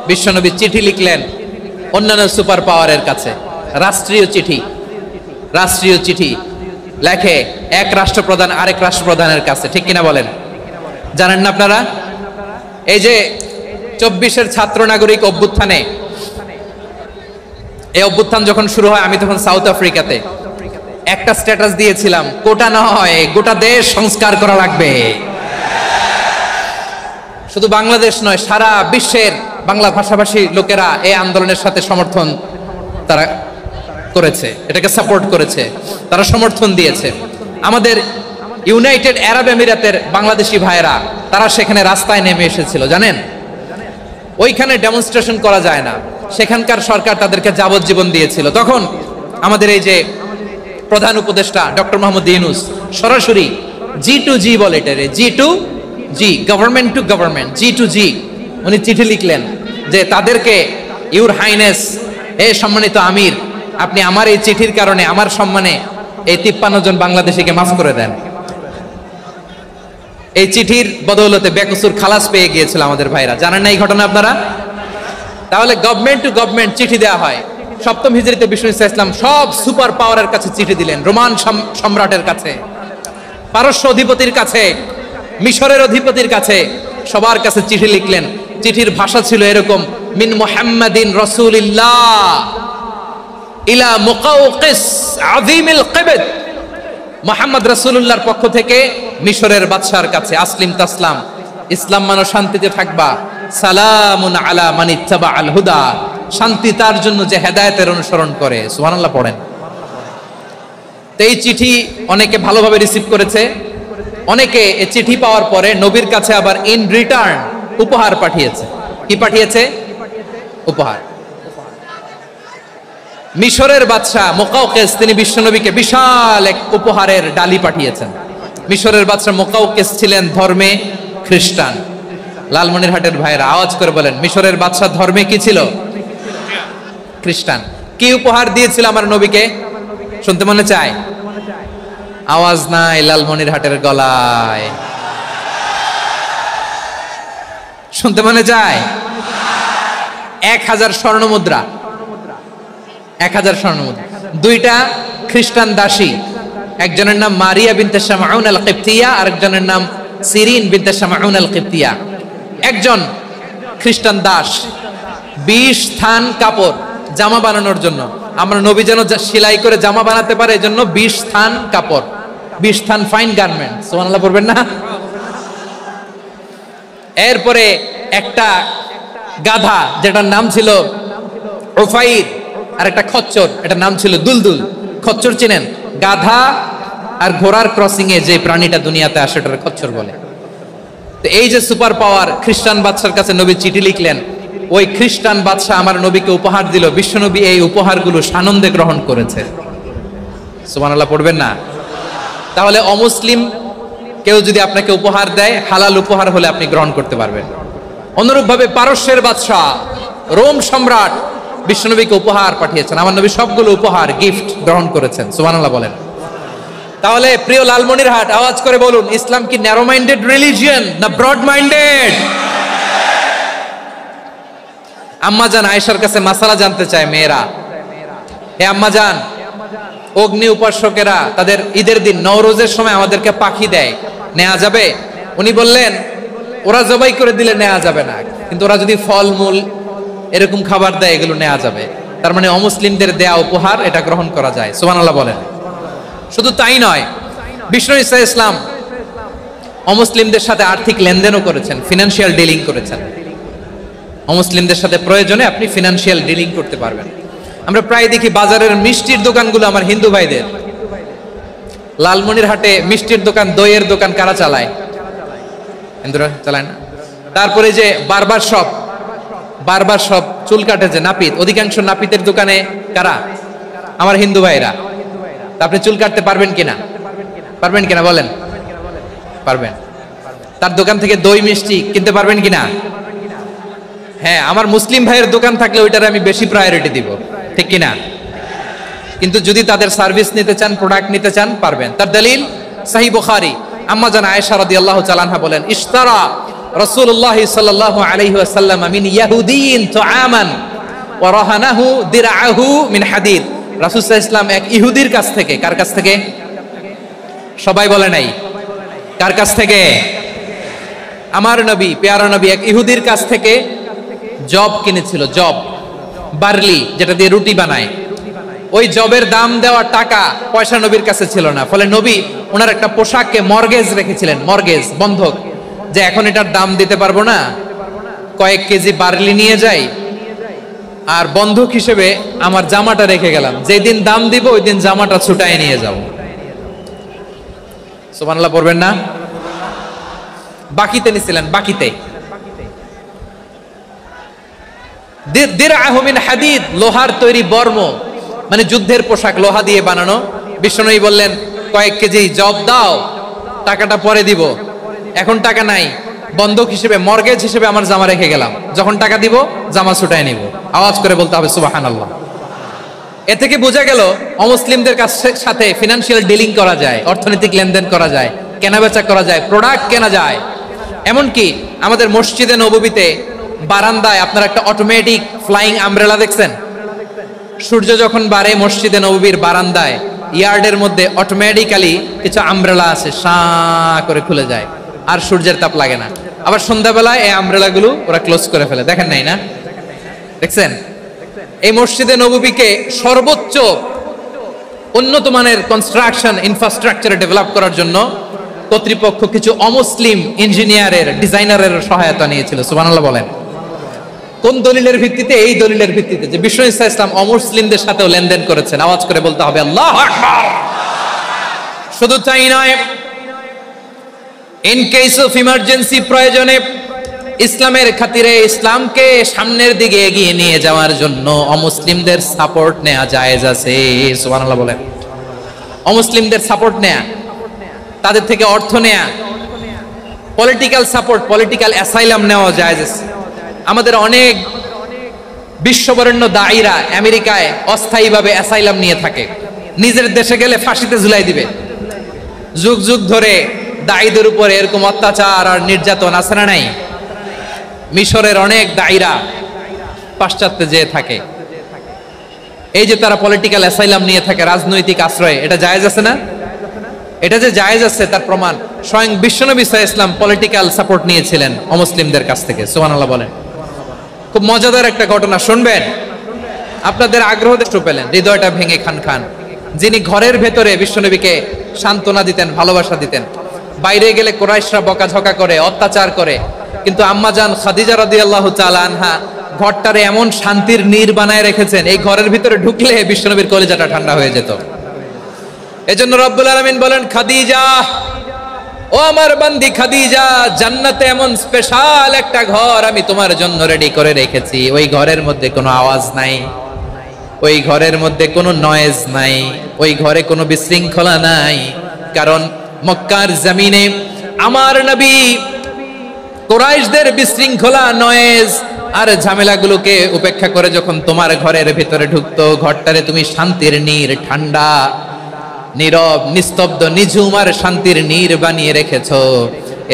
[SPEAKER 2] বিশ্বনবী চিঠি লিখলেন অন্যান্য সুপার পাওয়ারের কাছে, রাষ্ট্রীয় চিঠি লেখে এক রাষ্ট্রপ্রধান আরেক রাষ্ট্রপ্রধানের কাছে। ঠিক কিনা বলেন? জানেন না আপনারা? এই যে 24-এর ছাত্র নাগরিক অভ্যুত্থানে, এই অভ্যুত্থান যখন শুরু হয়, আমি তখন সাউথ আফ্রিকাতে, একটা স্ট্যাটাস দিয়েছিলাম, কোটা নয়, গোটা দেশ সংস্কার করা লাগবে। শুধু বাংলাদেশ নয়, সারা বিশ্বের বাংলা ভাষাভাষী লোকেরা এই আন্দোলনের সাথে সমর্থন তারা করেছে, এটাকে সাপোর্ট করেছে, তারা সমর্থন দিয়েছে। আমাদের ইউনাইটেড আরব আমিরাতের বাংলাদেশি ভাইয়েরা, তারা সেখানে রাস্তায় নেমে এসেছিল, জানেন? ওইখানে ডেমনস্ট্রেশন করা যায় না, সেখানকার সরকার তাদেরকে যাবজ্জীবন দিয়েছিল। তখন আমাদের এই যে প্রধান উপদেষ্টা ডক্টর মোহাম্মদ ইউনূস সরাসরি জি টু জি বলে এটারে, G to G, government to government, G to G. উনি চিঠি লিখলেন যে তাদেরকে, ইউর হাইনেস, হে সম্মানিত আমির, আপনি আমার এই চিঠির কারণে আমার সম্মানে এই 53 জন বাংলাদেশিকে মাফ করে দেন। এই চিঠির বদৌলতে বেকসুর খালাস পেয়ে গিয়েছিল আমাদের ভাইরা, জানেন না এই ঘটনা আপনারা? তাহলে গভর্নমেন্ট টু গভর্নমেন্ট চিঠি দেওয়া হয়। সপ্তম হিজরিতে বিষ্ণু ইসলাম সব সুপার পাওয়ারের কাছে চিঠি দিলেন, রোমান সম্রাটের কাছে, পারস্য অধিপতির কাছে, মিশরের অধিপতির কাছে, সবার কাছে চিঠি লিখলেন। চিঠির ভাষা ছিল এরকম, মিন মুহাম্মাদিন রাসূলিল্লাহ ইলা মুকাওকিস আযীমিল কিবত, মুহাম্মদ রাসূলুল্লাহর পক্ষ থেকে মিশরের বাদশার কাছে, আসলিম তাসলাম, ইসলাম মানো শান্তিতে থাকবা, সালামুন আলা মান ইত্তাবা আল হুদা, শান্তি তার জন্য যে হেদায়েতের অনুসরণ করে। সুবহানাল্লাহ পড়েন। তো এই চিঠি অনেকে ভালোভাবে রিসিভ করেছে, অনেকে এই চিঠি পাওয়ার পরে নবীর কাছে আবার ইন রিটার্ন উপহার পাঠিয়েছে। কি পাঠিয়েছে? উপহার। মিশরের বাদশাহ মুকাওকিস তিনি বিশ্বনবীকে বিশাল এক উপহারের ডালি পাঠিয়েছেন। মিশরের বাদশাহ মুকাওকিস ছিলেন ধর্মে খ্রিস্টান। লালমনিরহাটের ভাইরা আওয়াজ করে বলেন, মিশরের বাদশাহ ধর্মে কি ছিল? খ্রিস্টান। কি উপহার দিয়েছিল আমার নবীকে? শুনতে মনে চায়? আওয়াজ নাই লালমনিরহাটের গলায়, শুনতে মনে চায়? 1000 স্বর্ণ মুদ্রা, 1000 স্বর্ণ মুদ্রা। 2টা খ্রিস্টান দাসী, একজনের নাম মারিয়া বিনতে শামাউন আল কিবতিয়া, আরেকজনের নাম সিরিন বিনতে শামাউন আল কিবতিয়া। একজন খ্রিস্টান দাস 20 থান কাপড় জামা বানানোর জন্য, আমরা নবী যেন সেলাই করে জামা বানাতে পারে এজন্য 20 থান কাপড়, 20 থান ফাইন গার্মেন্ট। সুবহানাল্লাহ পড়বেন না? এরপরে একটা গাধা যেটার নাম ছিল উফাইর, আর একটা খচ্চর, এটার নাম ছিল দুলদুল। খচ্চর চিনেন? গাধা আর ঘোড়ার ক্রসিং এ যে প্রাণীটা দুনিয়াতে আসে ওটার খচ্চর বলে। তো এই যে সুপার পাওয়ার খ্রিস্টান বাদশার কাছে নবী চিঠি লিখলেন, ওই খ্রিস্টান বাদশা আমার নবীকে উপহার দিল। বিশ্বনবী এই উপহারগুলো সানন্দে গ্রহণ করেছে। সুবহানাল্লাহ পড়বেন না? তাহলে অমুসলিম কেউ যদি আপনাকে উপহার দেয়, হালাল উপহার হলে আপনি গ্রহণ করতে পারবেন। অনুরূপভাবে পারস্যের বাদশা, রোম সম্রাট বিশ্বনবীকে উপহার পাঠিয়েছেন, আমার নবী সবগুলো উপহার গিফট গ্রহণ করেছেন। সুবহানাল্লাহ বলেন। তাহলে প্রিয় লালমনিরহাট আওয়াজ করে বলুন, ইসলাম কি ন্যারো মাইন্ডেড রিলিজিয়ন না ব্রড মাইন্ডেড? আম্মাজান আয়েশার কাছে মাসালা জানতে চায় মেয়েরা, হে আম্মাজান, অগ্নি উপাসকেরা তাদের ঈদের দিন নওরোজের সময় আমাদেরকে পাখি দেয়, নেওয়া যাবে? উনি বললেন, ওরা জবাই করে দিলে নেওয়া যাবে না, কিন্তু ওরা যদি ফলমূল এরকম খাবার দেয় এগুলো নেওয়া যাবে। তার মানে অমুসলিমদের দেয়া উপহার এটা গ্রহণ করা যায়। সুবহানাল্লাহ বলেন। শুধু তাই নয়, বিষ্ণু ঈসা ইসলাম অমুসলিমদের সাথে আর্থিক লেনদেনও করেছেন, ফিনান্সিয়াল ডিলিং করেছেন। অমুসলিমদের সাথে প্রয়োজনে আপনি ফিনান্সিয়াল ডিলিং করতে পারবেন। আমরা প্রায় দেখি বাজারের মিষ্টির দোকানগুলো আমার হিন্দু ভাইদের। লালমনিরহাটে মিষ্টির দোকান, দইয়ের দোকান কারা চালায়? হিন্দুরা চালায় না? তারপরে যে বারবার শপ, চুল কাটে যে নাপিত, অধিকাংশ নাপিতের দোকানে কারা? আমার হিন্দু ভাইরা। তা আপনি চুল কাটতে পারবেন কিনা? পারবেন কিনা বলেন? পারবেন। তার দোকান থেকে দই মিষ্টি কিনতে পারবেন কিনা? হ্যাঁ, আমার মুসলিম ভাইয়ের দোকান থাকলে ওইটার আমি বেশি প্রায়োরিটি দিব, ঠিক কিনা? কিন্তু যদি তাদের সার্ভিস নিতে চান, প্রোডাক্ট নিতে চান, পারবেন। তার দলিল সহিহ বুখারী, আম্মা জান আয়েশা রাদিয়াল্লাহু তাআলা আনহা বলেন, ইশতারা রাসূলুল্লাহ সাল্লাল্লাহু আলাইহি ওয়াসাল্লাম মিন ইয়াহুদিয়িন তুআমান ওয়া রাহানাহু দিরআহু মিন হাদিদ। রাসূল সাল্লাল্লাহু আলাইহি ওয়াসাল্লাম এক ইহুদির কাছ থেকে, কার কাছ থেকে? সবাই বলে নাই কার কাছ থেকে? আমার নবী, পেয়ারা নবী এক ইহুদির কাছ থেকে জব কিনেছিল, জব, বার্লি, যেটা দিয়ে রুটি বানায়। ওই জবের দাম দেওয়ার টাকা পয়সা নবীর কাছে ছিল না, ফলে নবী ওনার একটা পোশাককে মর্গেজ রেখেছিলেন, মর্গেজ, বন্ধক, যে এখন এটার দাম দিতে পারবো না, কয়েক কেজি বার্লি নিয়ে যাই আর বন্ধক হিসেবে আমার জামাটা রেখে গেলাম, যেদিন দাম দিব ওই দিন জামাটা ছুটায় নিয়ে যাও। সুবহানাল্লাহ পড়বেন না? বাকিতে নিছিলেন, বাকিতে। দিরআহু মিন হাদিদ, লোহার তৈরি বর্ম, মানে যুদ্ধের পোশাক, লোহা দিয়ে বানানো। বিশ্বনবী বললেন, কয়েক কেজি জব দাও, টাকাটা পরে দিব, এখন টাকা নাই, বন্ধক হিসেবে মর্গেজ হিসেবে আমার জামা রেখে গেলাম, যখন টাকা দিব জামা ছুটায় নিব। আওয়াজ করে বলতে হবে সুবহানাল্লাহ। এ থেকে বোঝা গেল অমুসলিমদের সাথে ফিনান্সিয়াল ডিলিং করা যায়, অর্থনৈতিক লেনদেন করা যায়, কেনাবেচা করা যায়, প্রোডাক্ট কেনা যায়। এমনকি আমাদের মসজিদে নববীতে বারান্দায় আপনারা একটা অটোমেটিক ফ্লাইং আমব্রেলা দেখছেন? সূর্য যখন বাড়ে মসজিদে নববীর বারান্দায় ইয়ার্ডের মধ্যে অটোমেটিক্যালি কিছু আমব্রেলা আছে, সাঁ করে খুলে যায়, আর সূর্যের তাপ লাগে না। আবার সন্ধ্যাবেলায় এই আমব্রেলা গুলো ওরা ক্লোজ করে ফেলে, দেখেন নাই না? দেখছেন? এই মসজিদে নববীকে সর্বোচ্চ উন্নত মানের কনস্ট্রাকশন ইনফ্রাস্ট্রাকচারে ডেভেলপ করার জন্য কর্তৃপক্ষ কিছু অমুসলিম ইঞ্জিনিয়ারের, ডিজাইনারের সহায়তা নিয়েছিল। সুবহানাল্লাহ বলেন। কোন দলিলের ভিত্তিতে? এই দলিলের ভিত্তিতে যে বিষ্ণু ঈসা ইসলাম অমুসলিমদের সাথেও লেনদেন করেছেন। আওয়াজ করে বলতে হবে আল্লাহু আকবার। শুধু তাই নয়, ইন কেস অফ ইমার্জেন্সি, প্রয়োজনে ইসলামের খাতিরে ইসলামকে সামনের দিকে এগিয়ে নিয়ে যাওয়ার জন্য অমুসলিমদের সাপোর্ট নেওয়া জায়েজ আছে। সুবহানাল্লাহ বলেন। অমুসলিমদের সাপোর্ট নেয়া, তাদের থেকে অর্থ নেয়া, পলিটিক্যাল সাপোর্ট, পলিটিক্যাল অ্যাসাইলাম নেওয়া জায়েজ আছে। আমাদের অনেক বিশ্ববরেণ্য দায়ীরা আমেরিকায় অস্থায়ীভাবে অ্যাসাইলাম নিয়ে থাকে, নিজের দেশে গেলে ফাঁসিতে ঝুলাই দিবে। যুগ যুগ ধরে দায়ীদের উপরে এরকম অত্যাচার আর নির্যাতন আছে না নাই? মিশরের অনেক দায়ীরা পাশ্চাত্যে যেয়ে থাকে, এই যে তারা পলিটিক্যাল অ্যাসাইলাম নিয়ে থাকে, রাজনৈতিক আশ্রয়, এটা জায়েজ আছে না? এটা যে জায়েজ আছে তার প্রমাণ স্বয়ং বিশ্বনবী সাল্লাল্লাহু আলাইহি ওয়াসাল্লাম পলিটিক্যাল সাপোর্ট নিয়েছিলেন অমুসলিমদের কাছ থেকে। সুবহানাল্লাহ বলেন। খুব মজাদার একটা ঘটনা শুনবেন, আপনাদের আগ্রহ দেখতে পেলেন, হৃদয়টা ভেঙে খান খান। যিনি ঘরের ভেতরে বিশ্বনবীকে সান্ত্বনা দিতেন, ভালোবাসা দিতেন, বাইরে গেলে কুরাইশরা বকাঝকা করে, অত্যাচার করে, কিন্তু আম্মাজান খাদিজা রাদিয়াল্লাহু তাআলা আনহা ঘরটারে এমন শান্তির নীড় বানায় রেখেছেন, এই ঘরের ভিতরে ঢুকলে বিশ্বনবীর কলিজাটা ঠান্ডা হয়ে যেত। এজন্য রব্বুল আলামিন বলেন, খাদিজা, ও আমার বান্দি খাদিজা, জান্নাতে এমন স্পেশাল একটা ঘর আমি তোমার জন্য রেডি করে রেখেছি। ওই ঘরের মধ্যে কোনো আওয়াজ নাই, ওই ঘরের মধ্যে কোনো নয়েজ নাই, ওই ঘরে কোনো বিশৃঙ্খলা নাই। কারণ মক্কার জমিনে আমার নবী কুরাইশদের বিশৃঙ্খলা, নয়েজ আর ঝামেলাগুলোকে উপেক্ষা করে যখন তোমার ঘরের ভিতরে ঢুকতো, ঘরটারে তুমি শান্তির নীড়, ঠান্ডা, নীরব, নিস্তব্ধ, নিঝুম আর শান্তির নীড় বানিয়ে রেখেছো।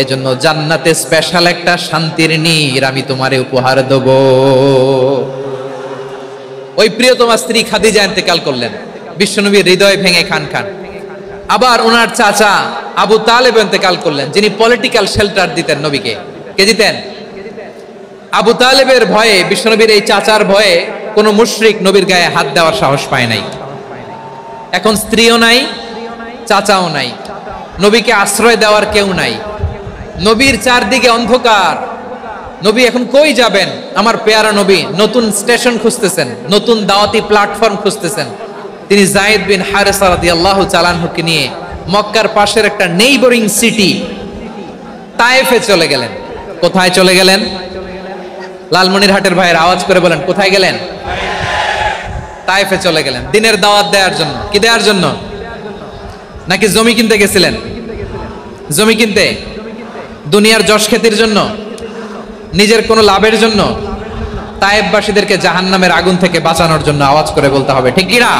[SPEAKER 2] এজন্য জান্নাতে স্পেশাল একটা শান্তির নীড় আমি তোমারে উপহার দেব। ওই প্রিয়তমা স্ত্রী খাদিজা ইন্তেকাল করলেন, বিশ্বনবীর হৃদয় ভেঙে খান খান। আবার ওনার চাচা আবু তালেব ইন্তেকাল করলেন, যিনি পলিটিক্যাল শেল্টার দিতেন নবীকে। কে দিতেন? আবু তালেবের ভয়ে, বিশ্বনবীর এই চাচার ভয়ে কোনো মুশরিক নবীর গায়ে হাত দেওয়ার সাহস পায় নাই। এখন স্ত্রীও নাই, চাচাও নাই, নবীকে আশ্রয় দেওয়ার কেউ নাই, নবীর চারদিকে অন্ধকার। নবী এখন কই যাবেন? আমার পেয়ারা নবী নতুন স্টেশন খুঁজতেছেন, নতুন দাওয়াতি প্ল্যাটফর্ম খুঁজতেছেন। তিনি যায়েদ বিন হারেসা রাদিয়াল্লাহু তাআলা আনহুকে নিয়ে মক্কার পাশের একটা নেইবরিং সিটি তায়েফে চলে গেলেন। কোথায় চলে গেলেন? লালমনিরহাটের ভাইয়ের আওয়াজ করে বলেন, কোথায় গেলেন? তায়েফে চলে গেলেন দিনের দাওয়াত দেওয়ার জন্য। কি দেওয়ার জন্য? নাকি জমি কিনতে গেছিলেন? জমি কিনতে, দুনিয়ার যশ খ্যাতির জন্য, নিজের কোনো লাভের জন্য? তায়েফবাসীদেরকে জাহান্নামের আগুন থেকে বাঁচানোর জন্য। আওয়াজ করে বলতে হবে ঠিক কি না?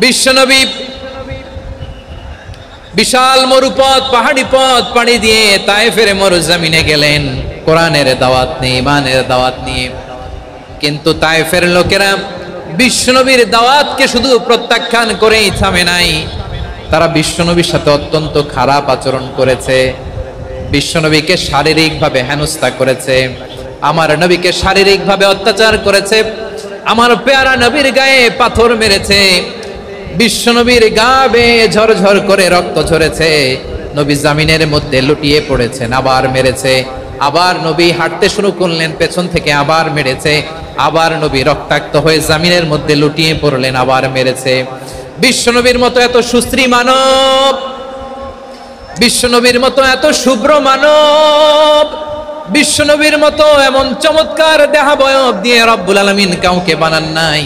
[SPEAKER 2] বিশ্বনবী বিশাল মরুপথ, পাহাড়ি পথ পাড়ি দিয়ে তায়েফের মরুজমিনে গেলেন কোরআনের দাওয়াত নিয়ে, ইমানের দাওয়াত নিয়ে। কিন্তু তায়েফের লোকেরা বিশ্বনবীর দাওয়াতকে শুধু প্রত্যাখ্যান করেই থামে নাই, তারা বিশ্বনবীর সাথে অত্যন্ত খারাপ আচরণ করেছে, বিশ্বনবীকে শারীরিকভাবে হেনস্থা করেছে, আমার নবীকে শারীরিকভাবে অত্যাচার করেছে, আমার পেয়ারা নবীর গায়ে পাথর মেরেছে, বিশ্বনবীর গা বেয়ে ঝরঝর করে রক্ত ঝরেছে, নবী জামিনের মধ্যে লুটিয়ে পড়েছেন, আবার মেরেছে, আবার নবী হাঁটতে শুরু করলেন, পেছন থেকে আবার মেরেছে, আবার নবী রক্তাক্ত হয়ে জামিনের মধ্যে লুটিয়ে পড়লেন, আবার মেরেছে। বিশ্বনবীর মতো এত সুশ্রী মানব, বিশ্বনবীর মতো এত শুভ্র মানব, বিশ্বনবীর মতো এমন চমৎকার দেহাবয়ব দিয়ে রব্বুল আলামিন কাউকে বানান নাই।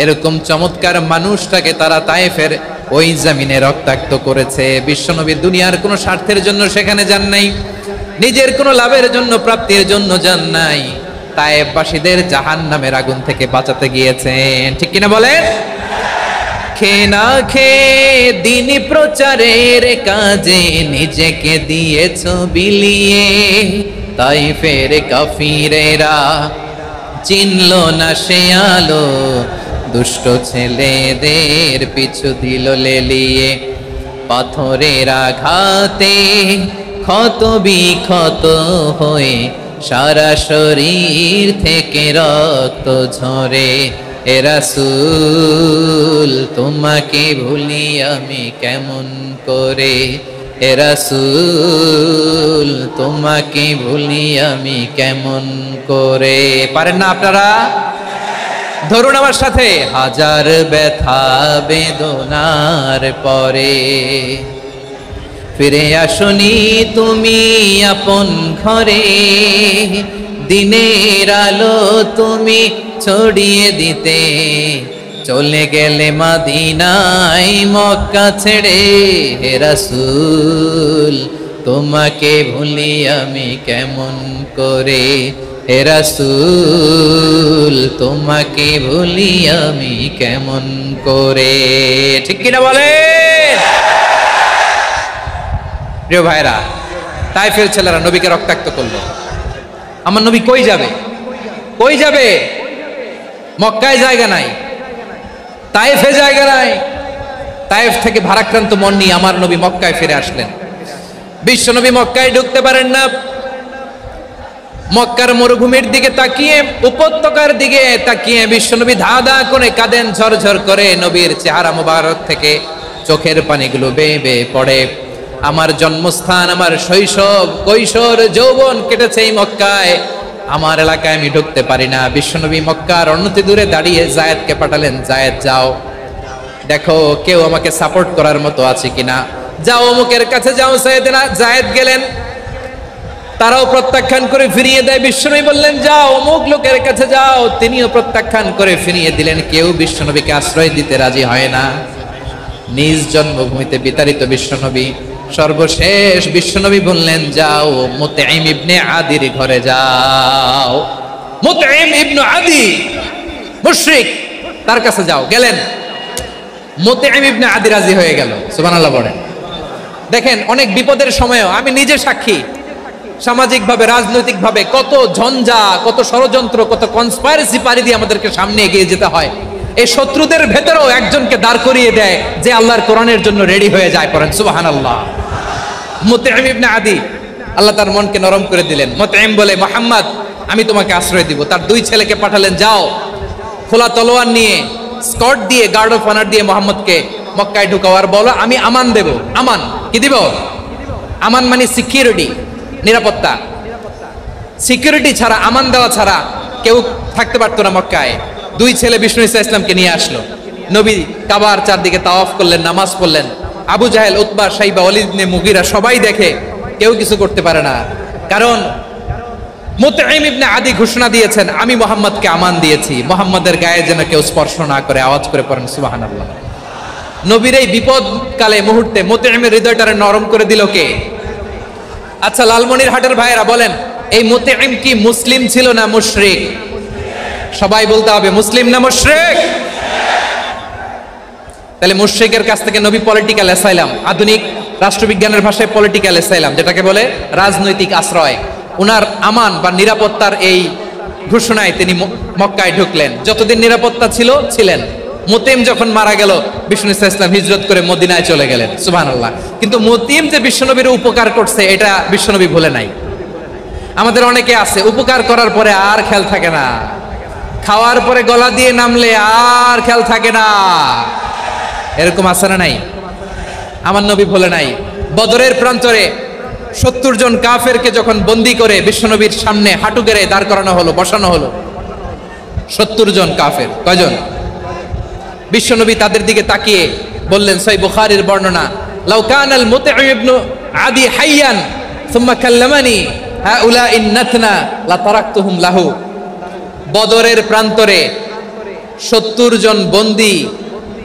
[SPEAKER 2] এরকম চমৎকার মানুষটাকে তারা তায়েফের ওই জমিনে রক্তাক্ত করেছে। বিশ্বনবী দুনিয়ার কোনো স্বার্থের জন্য সেখানে যান নাই, নিজের কোনো লাভের জন্য, প্রাপ্তির জন্য যান নাই, তায়েফবাসীদের জাহান্নামের আগুন থেকে বাঁচাতে গিয়েছেন। ঠিক কিনা বলেন? খেয়ে না খেয়ে দিন প্রচারের কাজে নিজেকে দিয়েছ বিলিয়ে, তাইফের কাফিরেরা চিনল না সে আলো, দুষ্ট ছেলেদের পিছু দিল লেলিয়ে। পাথরের আঘাতে ক্ষত বিক্ষত হয়ে সারা শরীর থেকে রক্ত ঝরে। এ রাসূল তোমাকে ভুলি আমি কেমন করে, এ রাসূল তোমাকে ভুলি আমি কেমন করে। পারেন না আপনারা? ধরুন আমার সাথে। হাজার ব্যথা বেদনার পরে ফিরে আসনি তুমি আপন ঘরে, দিনের আলো তুমি ছড়িয়ে দিতে চলে গেলে মদিনায় মক্কা ছেড়ে। হে রাসূল তোমাকে ভুলি আমি কেমন করে, হে রাসূল তোমাকে ভুলি আমি কেমন করে। ঠিক কিনা বলেন? প্রিয় ভাইরা, তাইফের ছেলেরা নবীকে রক্তাক্ত করলো। আমার নবী কই যাবে? কই যাবে? মক্কায় জায়গা নাই, তাইফে জায়গা নাই। তাইফ থেকে ভারাক্রান্ত মন নিয়ে আমার নবী মক্কায় ফিরে আসলেন। বিশ্ব নবী মক্কায় ঢুকতে পারেন না। মক্কার মরুভূমির দিকে তাকিয়ে, উপত্যকার দিকে তাকিয়ে বিশ্বনবী ধা ধা করে কাঁদেন, ঝরঝর করে। নবীর চেহারা মুবারক থেকে চোখের পানিগুলো বেয়ে বেয়ে পড়ে। আমার জন্মস্থান, আমার শৈশব, কৈশোর, যৌবন কেটেছে এই মক্কায়, আমার এলাকায় আমি ঢুকতে পারি না। বিশ্বনবী মক্কার অনতি দূরে দাঁড়িয়ে জায়েদকে পাঠালেন, জায়েদ যাও দেখো কেউ আমাকে সাপোর্ট করার মতো আছে কিনা, যাও অমুকের কাছে যাও। জায়েদ গেলেন, তারাও প্রত্যাখ্যান করে ফিরিয়ে দেয়। বিশ্বনবী বললেন যাও অমুক লোকের কাছে যাও, তিনিও প্রত্যাখ্যান করে ফিরিয়ে দিলেন। কেউ বিশ্বনবীকে আশ্রয় দিতে রাজি হয় না। নিজ জন্মভূমিতে বিতাড়িত বিশ্বনবী সর্বশেষ বিশ্বনবী বললেন যাও মুতঈম ইবনে আদির ঘরে যাও। মুতঈম ইবনে আদি মুশরিক, তার কাছে যাও। গেলেন, মুতঈম ইবনে আদি রাজি হয়ে গেল। সুবহানাল্লাহ বলেন। দেখেন অনেক বিপদের সময়ও আমি নিজে সাক্ষী, সামাজিকভাবে রাজনৈতিকভাবে কত ঝঞ্ঝা, কত ষড়যন্ত্র, কত কনস্পাইরেসি পাড়ি দিয়ে আমাদেরকে সামনে এগিয়ে যেতে হয়। এই শত্রুদের ভেতরেও একজনকে দাঁড় করিয়ে দেয় যে আল্লাহর কোরআনের জন্য রেডি হয়ে যায়। পড়েন সুবহানাল্লাহ। মুতঈম ইবনে আদি, আল্লাহ তার মনকে নরম করে দিলেন। মুতঈম বলে মুহাম্মদ আমি তোমাকে আশ্রয় দিব। তার দুই ছেলেকে পাঠালেন, যাও খোলা তলোয়ার নিয়ে, স্কট দিয়ে, গার্ড অফ অনার দিয়ে মুহাম্মদকে মক্কায় ঢুকাও আর বলো আমি আমান দেব। আমান কি দিব? আমান মানে সিকিউরিটি, নিরাপত্তা। সিকিউরিটি ছাড়া, আমান দেওয়া ছাড়া কেউ থাকতে পারতো না মক্কায়। দুই ছেলে বিষ্ণু ঈসা ইসলামকে নিয়ে আসলো। নবী কাবার চারদিকে তাওয়াফ করলেন, নামাজ পড়লেন। আবু জাহেল, উতবা, শাইবা, ওয়ালিদ ইবনে মুগীরা সবাই দেখে, কেউ কিছু করতে পারে না। কারণ মুতঈম ইবনে আদি ঘোষণা দিয়েছেন আমি মুহাম্মদকে আমান দিয়েছি, মুহাম্মদের গায়ে যেন কেউ স্পর্শ না করে। আওয়াজ করে পড়েন সুবহানাল্লাহ। নবীর এই বিপদকালে মুহূর্তে মুতঈমের হৃদয়টারে নরম করে দিল কে? আচ্ছা লালমনিরহাটের ভাইয়েরা বলেন, এই মুতঈম কি মুসলিম ছিল না মুশরিক? সবাই বলতে হবে মুসলিম না মুশরিক? তাহলে মুশরিকের কাছ থেকে নবী পলিটিক্যাল অ্যাসাইলাম, আধুনিক রাষ্ট্রবিজ্ঞানের ভাষায় পলিটিক্যাল অ্যাসাইলাম যেটাকে বলে রাজনৈতিক আশ্রয়, উনার আমান বা নিরাপত্তার এই ঘোষণায় তিনি মক্কায় ঢুকলেন। যতদিন নিরাপত্তা ছিল ছিলেন। মুতঈম যখন মারা গেল বিষ্ণু ঈসা ইসলাম হিজরত করে মদিনায় চলে গেলেন। সুবহানাল্লাহ। কিন্তু মুতঈম যে বিশ্বনবীর উপকার করছে এটা বিশ্বনবী ভুলে নাই। আমাদের অনেকে আছে উপকার করার পরে আর খেয়াল থাকে না, খাওয়ার পরে গলা দিয়ে নামলে আর খেয়াল থাকে না। এরকম আছে না নাই? আমার নবী ভুলে নাই। বদরের প্রান্তরে 70 জন কাফেরকে যখন বন্দী করে বিশ্বনবীর সামনে হাঁটু গেড়ে দাঁড় করানো হলো, বসানো হলো। 70 জন কাফের। কয়জন? বিশ্বনবী তাদের দিকে তাকিয়ে বললেন, সহিহ বুখারীর বর্ণনা, লাউ কানাল মুতঈম ইবনে আদি হাইয়ান সুম্মা কাল্লামানি হাউলাঈ নাতনা লা তারাকতুহুম লাহু। বদরের প্রান্তরে 70 জন বন্দী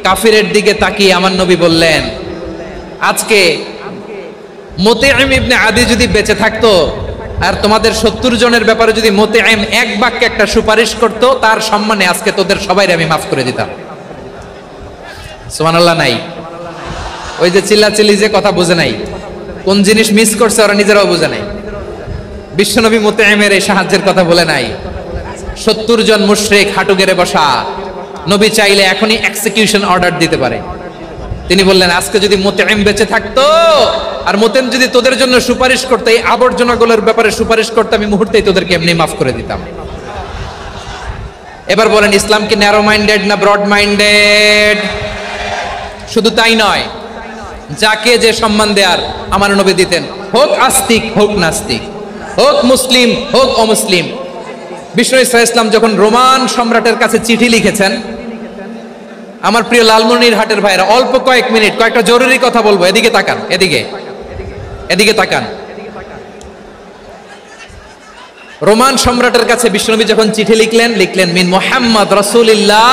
[SPEAKER 2] কাফিরের দিকে তাকিয়ে আমার নবী বললেন, আজকে মুতঈম ইবনে আদি যদি বেঁচে থাকতো আর তোমাদের 70 জনের ব্যাপারে যদি মুতঈম এক বাক্যে একটা সুপারিশ করত, তার সম্মানে আজকে তোদের সবাইকে আমি মাফ করে দিতাম। সুবহানাল্লাহ নাই? ওই যে চিল্লাচিল্লি যে কথা বুঝে নাই, কোন জিনিস মিস করছে ওরা নিজেরাও বুঝে নাই। বিশ্বনবী মুতঈমের এই সাহায্যের কথা বলে নাই। 70 জন মুশরিক হাঁটু গেড়ে বসা, নবী চাইলে এখনই এক্সিকিউশন অর্ডার দিতে পারে। তিনি বললেন, আজকে যদি মুতঈম বেঁচে থাকতো আর মুতঈম যদি তোদের জন্য সুপারিশ করতে, এই আবর্জনাগুলোর ব্যাপারে সুপারিশ করতে, আমি মুহূর্তেই তোদেরকে এমনি মাফ করে দিতাম। এবার বলেন, ইসলাম কি ন্যারো মাইন্ডেড না ব্রড মাইন্ডেড? শুধু তাই নয়, যাকে যে সম্মান দেয়ার আমার নবী দিতেন, হোক আস্তিক হোক নাস্তিক, হোক মুসলিম হোক অমুসলিম। বিষ্ণু ইসলাম যখন রোমান সম্রাটের কাছে চিঠি লিখেছেন, আমার প্রিয় লালমনিরহাটের ভাইরা, অল্প কয়েক মিনিট কয়েকটা জরুরি কথা বলবো, এদিকে তাকান, এদিকে তাকান। রোমান সম্রাটের কাছে বিশ্বনবী যখন চিঠি লিখলেন মিন মুহাম্মদ রাসূলিল্লাহ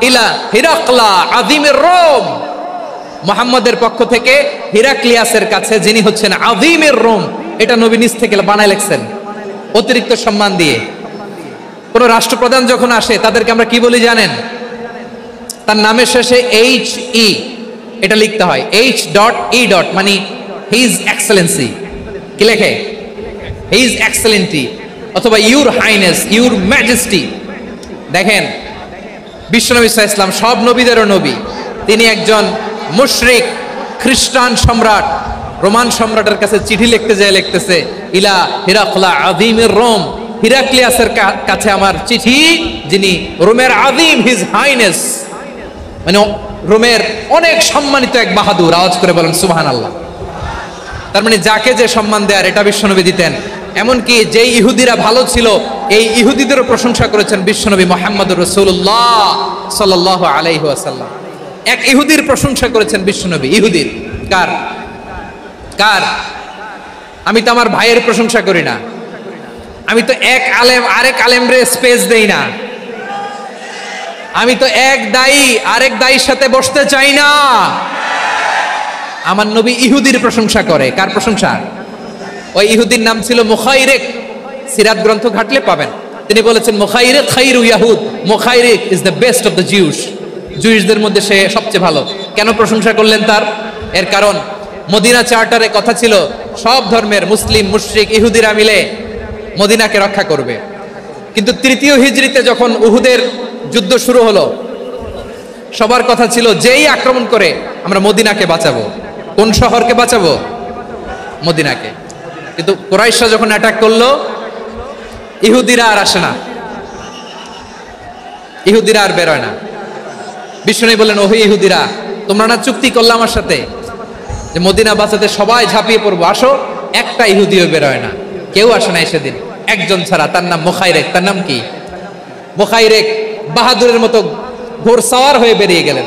[SPEAKER 2] ইলা হিরাকলা আযীমির রোম, মুহাম্মদের পক্ষ থেকে হিরাক্লিয়াসের কাছে, যিনি হচ্ছেন আযীমির রোম। এটা নবী নিজ থেকে বানায় লিখছেন, অতিরিক্ত সম্মান দিয়ে। কোন রাষ্ট্রপ্রধান যখন আসে তাদেরকে আমরা কি বলি জানেন? তার নামের শেষে HE এটা লিখতে হয়, H.E. মানে হিজ এক্সেলেন্সি। কি লেখে? হিজ এক্সেলেন্টি, অথবা ইউর হাইনেস, ইউর ম্যাজেস্টি। দেখেন, বিশ্বনবী সাল্লাল্লাহু আলাইহি ওয়াসাল্লাম সব নবীদেরও নবী, তিনি একজন মুশরিক খ্রিস্টান সম্রাট রোমান সম্রাটের কাছে চিঠি লিখতে যায়, লিখতেছে ইলা হিরাকলা আযীমির রোম, হিরাক্লিয়াসের কাছে আমার চিঠি, যিনি রোমের আযীম, হিজ হাইনেস, মানে রোমের অনেক সম্মানিত এক বাহাদুর। আওয়াজ করে বলেন সুবহানাল্লাহ। তার মানে যাকে যে সম্মান দেয়ার এটা বিশ্বনবী দিতেন। এমনকি যেই ইহুদিরা ভালো ছিল, এই ইহুদিদেরও প্রশংসা করেছেন বিশ্বনবী মুহাম্মদুর রাসূলুল্লাহ সাল্লাল্লাহু আলাইহি ওয়াসাল্লাম। এক ইহুদির প্রশংসা করেছেন বিশ্বনবী। ইহুদির কার? আমি তো আমার ভাইয়ের প্রশংসা করি না, আমি তো এক আলেম আরেক আলেমরে স্পেস দেই না, আমি তো এক দায়ী আরেক দায়ীর সাথে বসতে চাই না। আমার নবী ইহুদির প্রশংসা করে। কার প্রশংসা? ওই ইহুদির নাম ছিল মুখাইরিক। সিরাত গ্রন্থ ঘাটলে পাবেন। তিনি বলেছেন, মুখাইরিক খাইরু ইয়াহুদ, Mukhairiq is the best of the Jews. জুইশদের মধ্যে সে সবচেয়ে ভালো। কেন প্রশংসা করলেন তার? এর কারণ মদিনা চার্টারে কথা ছিল সব ধর্মের মুসলিম, মুশরিক, ইহুদিরা মিলে মদিনাকে রক্ষা করবে। কিন্তু তৃতীয় হিজরিতে যখন উহুদের যুদ্ধ শুরু হলো, সবার কথা ছিল যেই আক্রমণ করে আমরা মদিনাকে বাঁচাবো। কোন শহরকে বাঁচাবো? মদিনাকে। কিন্তু কুরাইশরা যখন অ্যাটাক করলো, ইহুদিরা আর আসে না, ইহুদিরা আর বেরোয় না। বিষ্ণু বললেন, ওহ ইহুদিরা, তোমরা না চুক্তি করলে আমার সাথে যে মদিনা বাঁচাতে সবাই ঝাঁপিয়ে পড়বো, আসো। একটা ইহুদিও বেরোয় না, কেউ আসে না সেদিন, একজন ছাড়া। তার নাম মুখাইরেক। তার নাম কি? মুখাইরেক বাহাদুরের মতো ঘোড়সাওয়ার হয়ে বেরিয়ে গেলেন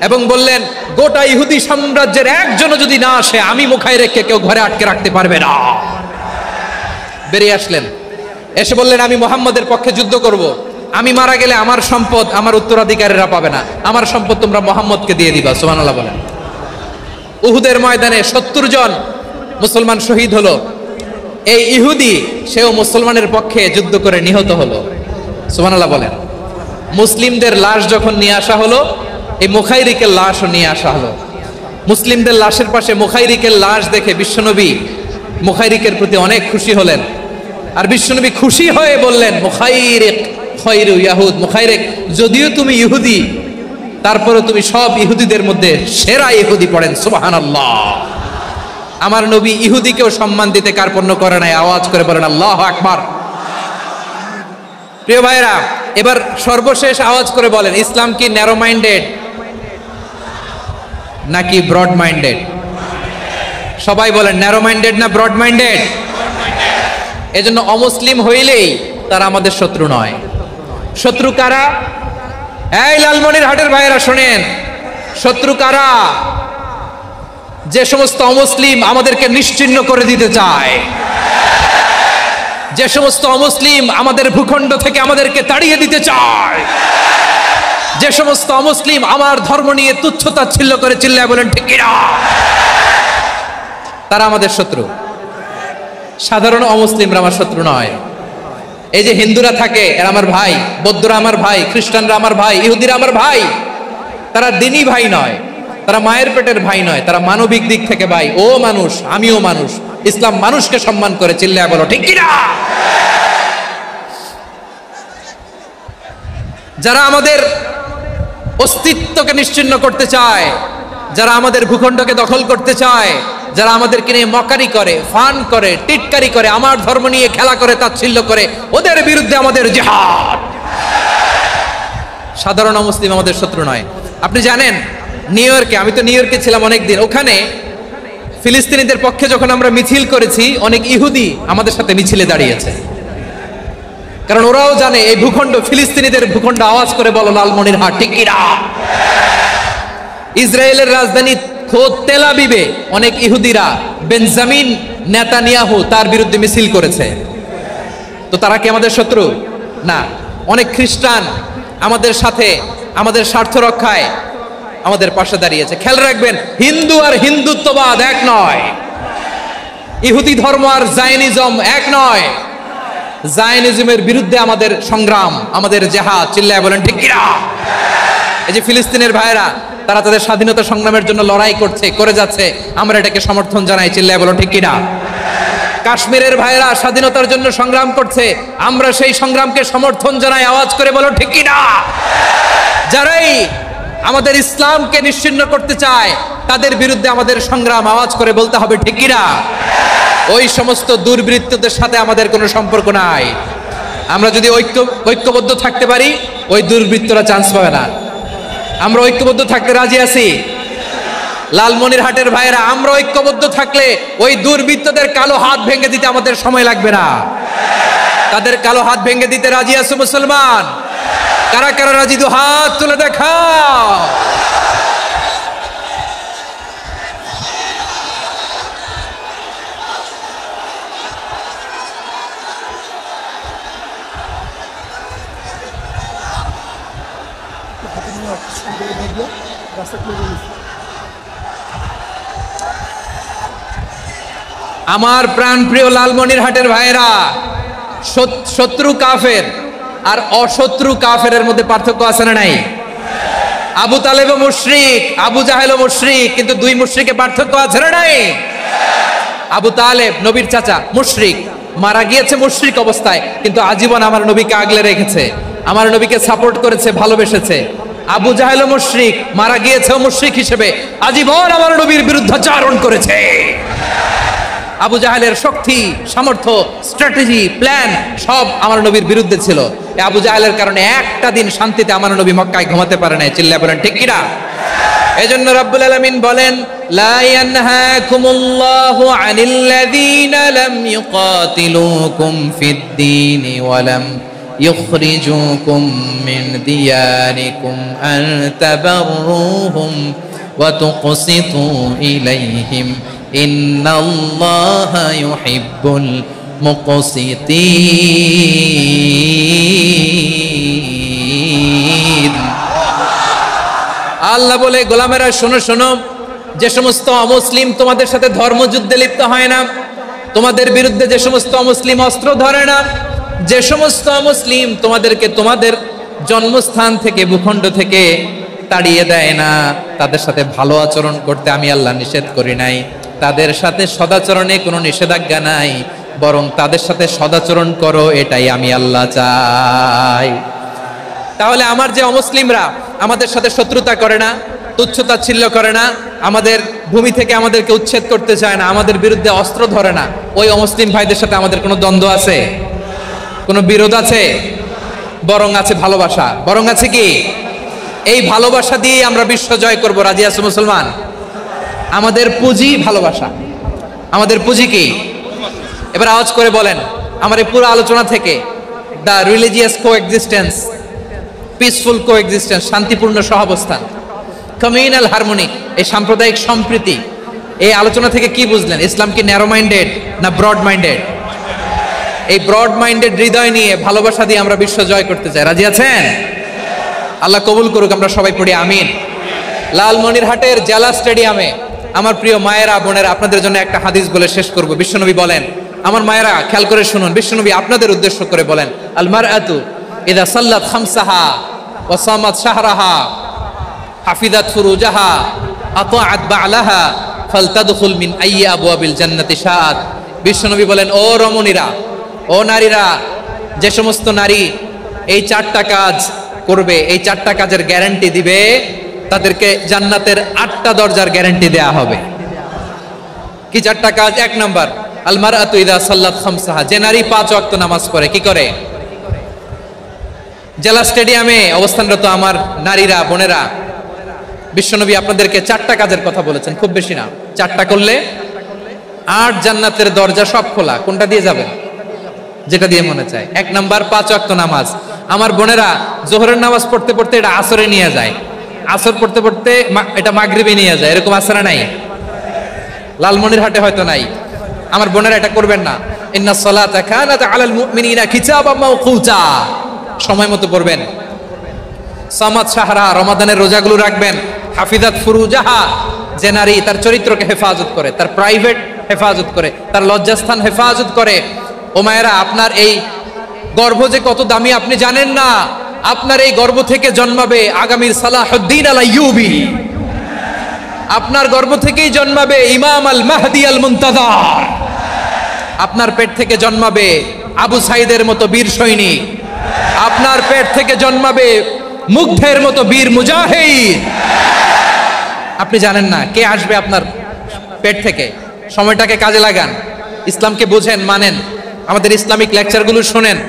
[SPEAKER 2] এবং বললেন, গোটা ইহুদি সাম্রাজ্যের একজনও যদি না আসে, আমি মুখাইরেককে কেউ ঘরে আটকে রাখতে পারবে না। বেরিয়ে আসলেন, এসে বললেন, আমি মুহাম্মদের পক্ষে যুদ্ধ করব। আমি মারা গেলে আমার সম্পদ আমার উত্তরাধিকারীরা পাবে না, আমার সম্পদ তোমরা মুহাম্মদকে দিয়ে দিবা। সুবহানাল্লাহ বলেন। উহুদের ময়দানে 70 জন মুসলমান শহীদ হলো। এই ইহুদি, সেও মুসলমানের পক্ষে যুদ্ধ করে নিহত হলো। সুবহানাল্লাহ বলেন। মুসলিমদের লাশ যখন নিয়ে আসা হলো, এই মুখাইরিকের লাশও নিয়ে আসা হলো। মুসলিমদের লাশের পাশে মুখাইরিকের লাশ দেখে বিশ্বনবী মুখাইরিকের প্রতি অনেক খুশি হলেন। আর বিশ্বনবী খুশি হয়ে বললেন, মুখাইরিক খায়রু ইয়াহুদ, মুখাইরিক, যদিও তুমি ইহুদি, তারপরে তুমি সব ইহুদিদের মধ্যে সেরা ইহুদি। পড়েন সুবহানাল্লাহ। আমার নবী ইহুদিকেও সম্মান দিতে কার্পণ্য করে নাই। আওয়াজ করে বলেন আল্লাহু আকবার। প্রিয় ভাইরা, এবার সর্বশেষ আওয়াজ করে বলেন, ইসলাম কি ন্যারো মাইন্ডেড নাকি ব্রড মাইন্ডেড? সবাই বলেন, ন্যারো মাইন্ডেড না ব্রড মাইন্ডেড? এজন্য অমুসলিম হইলেই তারা আমাদের শত্রু নয়। শত্রু কারা? এই লালমনিরহাটের ভাইয়েরা শোনেন, শত্রু কারা? যে সমস্ত অমুসলিম আমাদেরকে নিশ্চিহ্ন করে দিতে চায়, যে সমস্ত অমুসলিম আমাদের ভূখণ্ড থেকে আমাদেরকে তাড়িয়ে দিতে চায়, যে সমস্ত অমুসলিম আমার ধর্ম নিয়ে তুচ্ছতাচ্ছিল্য করে চিল্লায় বলেন ঠিক কিনা, তারা আমাদের শত্রু। সাধারণ অমুসলিমরা আমার শত্রু নয়। এই যে হিন্দুরা থাকে এরা আমার ভাই, বৌদ্ধরা আমার ভাই, খ্রিস্টানরা আমার ভাই, ইহুদিরা আমার ভাই। তারা দিনই ভাই নয়, তারা মায়ের পেটের ভাই নয়, তারা মানবিক দিক থেকে ভাই। ও মানুষ, আমিও মানুষ। ইসলাম মানুষকে সম্মান করে, চিল্লায় বলো ঠিক কিনা। যারা আমাদের অস্তিত্বকে নিশ্চিহ্ন করতে চায়, যারা আমাদের ভূখণ্ডকে দখল করতে চায়, যারা আমাদেরকে নিয়ে মকারি করে, ফান করে, টিটকারি করে, আমার ধর্ম নিয়ে খেলা করে, তাচ্ছিল্য করে, ওদের বিরুদ্ধে আমাদের জিহাদ। সাধারণ মুসলিম আমাদের শত্রু নয়। আপনি জানেন নিউ ইয়র্কে, আমি তো নিউ ইয়র্কে ছিলাম অনেকদিন, ওখানে ফিলিস্তিনিদের পক্ষে যখন আমরা মিছিল করেছি, অনেক ইহুদি আমাদের সাথে মিছিলে দাঁড়িয়েছে। কারণ ওরাও জানে এই ভূখণ্ড ফিলিস্তিনিদের ভূখণ্ড। আওয়াজ করে বলো লালমনিরহাট ঠিক কিনা। ইসরায়েলের রাজধানী খোদ তেল আবিবে অনেক ইহুদিরা বেঞ্জামিন নেতানিয়াহু তার বিরুদ্ধে মিছিল করেছে। তো তারা কি আমাদের শত্রু? না। অনেক খ্রিস্টান আমাদের সাথে আমাদের স্বার্থ রক্ষায় আমাদের পাশে দাঁড়িয়েছে। খেয়াল রাখবেন, হিন্দু আর হিন্দুত্ববাদ এক নয়, ইহুদি ধর্ম আর জায়নিজম এক নয়। জায়নিজমের বিরুদ্ধে আমাদের সংগ্রাম, আমাদের জেহাদ, চিল্লায় বলেন ঠিক কিনা। এই যে ফিলিস্তিনের ভাইরা, তারা তাদের স্বাধীনতা সংগ্রামের জন্য লড়াই করছে, করে যাচ্ছে, আমরা এটাকে সমর্থন জানাই, চিল্লায় বলো ঠিক কিনা। কাশ্মীরের ভাইরা স্বাধীনতার জন্য সংগ্রাম করছে, আমরা সেই সংগ্রামকে সমর্থন জানাই, আওয়াজ করে বলো ঠিক কিনা। যারাই আমাদের ইসলামকে নিশ্চিহ্ন করতে চায় তাদের বিরুদ্ধে আমাদের সংগ্রাম, আওয়াজ করে বলতে হবে ঠিক কিনা। ওই সমস্ত দুর্বৃত্তদের সাথে আমাদের কোনো সম্পর্ক নাই। আমরা যদি ঐক্যবদ্ধ থাকতে পারি, ওই দুর্বৃত্তরা চান্স পাবে না। আমরা ঐক্যবদ্ধ থাকতে রাজি আছি। লালমনিরহাটের ভাইয়েরা, আমরা ঐক্যবদ্ধ থাকলে ওই দুর্বৃত্তদের কালো হাত ভেঙে দিতে আমাদের সময় লাগবে না। তাদের কালো হাত ভেঙে দিতে রাজি আছো মুসলমান? কারা কারা রাজি? দু হাত তুলে দেখাও। আমার প্রাণ প্রিয় লালমনিরহাটের ভাইয়েরা, শত্রু কাফের আর অশত্রু কাফেরের মধ্যে পার্থক্য আছে না নাই? আবু তালেবও মুশরিক, আবু জাহেলও মুশরিক, কিন্তু দুই মুশরিকে পার্থক্য আছে না নাই? আবু তালেব নবীর চাচা, মুশরিক, মারা গিয়েছে মুশরিক অবস্থায়, কিন্তু আজীবন আমার নবীকে আগলে রেখেছে, আমার নবীকে সাপোর্ট করেছে, ভালোবেসেছে। আবু জাহেলও মুশরিক, মারা গিয়েছেও মুশরিক হিসেবে, আজীবন আমার নবীর বিরুদ্ধাচরণ করেছে। আবু জাহেলের শক্তি, সামর্থ্য, স্ট্র্যাটেজি, প্ল্যান সব আমার নবীর বিরুদ্ধে ছিল। আবু জাহেলের কারণে একটা দিন শান্তিতে আমার নবী মক্কায় ঘুমাতে পারে নাই, চিল্লায় বলেন ঠিক কিনা। এজন্য রব্বুল আলামিন বলেন, লা ইয়ানহাকুমুল্লাহু আনিল্লাযীনা লাম ইউকাতিলুকুম ফিদ-দীনি ওয়া লাম ইখরিজুকুম মিন দিয়ারিকুম আন তাবাররুহুম ওয়া তুকসিতু ইলাইহিম ইন্নাল্লাহা ইউহিব্বুল মুকসিতিন। আল্লাহ বলে, গোলামেরা শোনো শোনো, যে সমস্ত অমুসলিম তোমাদের সাথে ধর্মযুদ্ধে লিপ্ত হয় না, তোমাদের বিরুদ্ধে যে সমস্ত অমুসলিম অস্ত্র ধরে না, যে সমস্ত অমুসলিম তোমাদেরকে তোমাদের জন্মস্থান থেকে, ভূখণ্ড থেকে তাড়িয়ে দেয় না, তাদের সাথে ভালো আচরণ করতে আমি আল্লাহ নিষেধ করি নাই। তাদের সাথে সদাচরণে কোনো নিষেধাজ্ঞা নাই, বরং তাদের সাথে সদাচরণ করো, এটাই আমি আল্লাহ চাই। তাহলে আমার যে অমুসলিমরা আমাদের সাথে শত্রুতা করে না, তুচ্ছতাচ্ছিল্য করে না, আমাদের ভূমি থেকে আমাদেরকে উচ্ছেদ করতে চায় না, আমাদের বিরুদ্ধে অস্ত্র ধরে না, ওই অমুসলিম ভাইদের সাথে আমাদের কোনো দ্বন্দ্ব আছে? কোনো বিরোধ আছে? বরং আছে ভালোবাসা। বরং আছে কি? এই ভালোবাসা দিয়ে আমরা বিশ্ব জয় করব। রাজি আছো মুসলমান? আমাদের পুঁজি ভালোবাসা। আমাদের পুঁজি কি? এবার আওয়াজ করে বলেন, আমার এই পুরো আলোচনা থেকে the religious coexistence, peaceful coexistence, শান্তিপূর্ণ সহাবস্থান, কমিউনাল হারমোনি, এই সাম্প্রদায়িক সম্প্রীতি, এই আলোচনা থেকে কি বুঝলেন? ইসলাম কি ন্যারো মাইন্ডেড না ব্রড মাইন্ডেড? এই ব্রড মাইন্ডেড হৃদয় নিয়ে, ভালোবাসা দিয়ে আমরা বিশ্ব জয় করতে চাই। রাজি আছেন? আল্লাহ কবুল করুক, আমরা সবাই পড়ি আমিন। লালমনিরহাটের জেলা স্টেডিয়ামে আমার প্রিয় মায়েরা বোনেরা, আপনাদের জন্য একটা হাদিস বলে শেষ করব। বিশ্বনবী বলেন, আমার মায়েরা খেয়াল করে শুনুন, বিশ্বনবী আপনাদের উদ্দেশ্য করে বলেন, আল মারআতু ইযা সাল্লাত খামসাহা ওয়া সামাত শাহরাহা হাফিজাত ফুরুজাহা আতাআত বা'লাহা ফালতাদখুল মিন আইয়ি আবওয়াবিল জান্নাতি শাআত। বিশ্বনবী বলেন, ও রমণীরা, ও নারীরা, যে সমস্ত নারী এই 4টা কাজ করবে, এই 4টা কাজের গ্যারান্টি দিবে, তাদেরকে জান্নাতের 8টা দরজার গ্যারান্টি দেয়া হবে। কি 4টা কাজ? 1 নাম্বার, আল মারআতু ইযা সাল্লাত খামসাহা, যে নারী 5 ওয়াক্ত নামাজ পড়ে। কি করে? জেলা স্টেডিয়ামে অবস্থানরত আমার নারীরা বোনেরা, বিশ্বনবী আপনাদেরকে 4টা কাজের কথা বলেছেন, খুব বেশি না। 4টা করলে 8 জান্নাতের দরজা সব খোলা। কোনটা দিয়ে যাবেন? যেটা দিয়ে মনে চায়। 1 নাম্বার 5 ওয়াক্ত নামাজ। আমার বোনেরা জোহরের নামাজ পড়তে পড়তে এটা আসরে নিয়ে যায়, আসর পড়তে পড়তে এটা মাগরিবে নিয়ে যায়, এরকম আসরা নাই? লালমনিরহাটে হয়তো নাই। আমার বোনেরা এটা করবেন না। ইন্নাস সালাতা কানাত আলাল মুমিনিনা কিতাবাম মাওকুতা, সময় মতো পড়বেন। সামাত শাহরা, রমাদানের রোজাগুলো রাখবেন। হাফিজাত ফুরুজাহা, যে নারী তার চরিত্রকে হেফাজত করে, তার প্রাইভেট হেফাজত করে, তার লজ্জাস্থান হেফাজত করে। ও মায়েরা, আপনার এই গর্ভ যে কত দামি আপনি জানেন না। আপনার এই গর্ভ থেকে জন্মাবে আগামীর সালাহুদ্দিন আল আইয়ুবী। আপনার গর্ভ থেকেই জন্মাবে ইমাম আল মাহদি আল মুনতাজার। আপনার পেট থেকে জন্মাবে আবু সাইদের মতো বীর সৈনিক। আপনার পেট থেকে জন্মাবে মুগ্ধের মতো বীর মুজাহিদ। আপনি জানেন না কে আসবে আপনার পেট থেকে। সময়টাকে কাজে লাগান, ইসলামকে বুঝেন, মানেন, আমাদের ইসলামিক লেকচারগুলো শোনেন।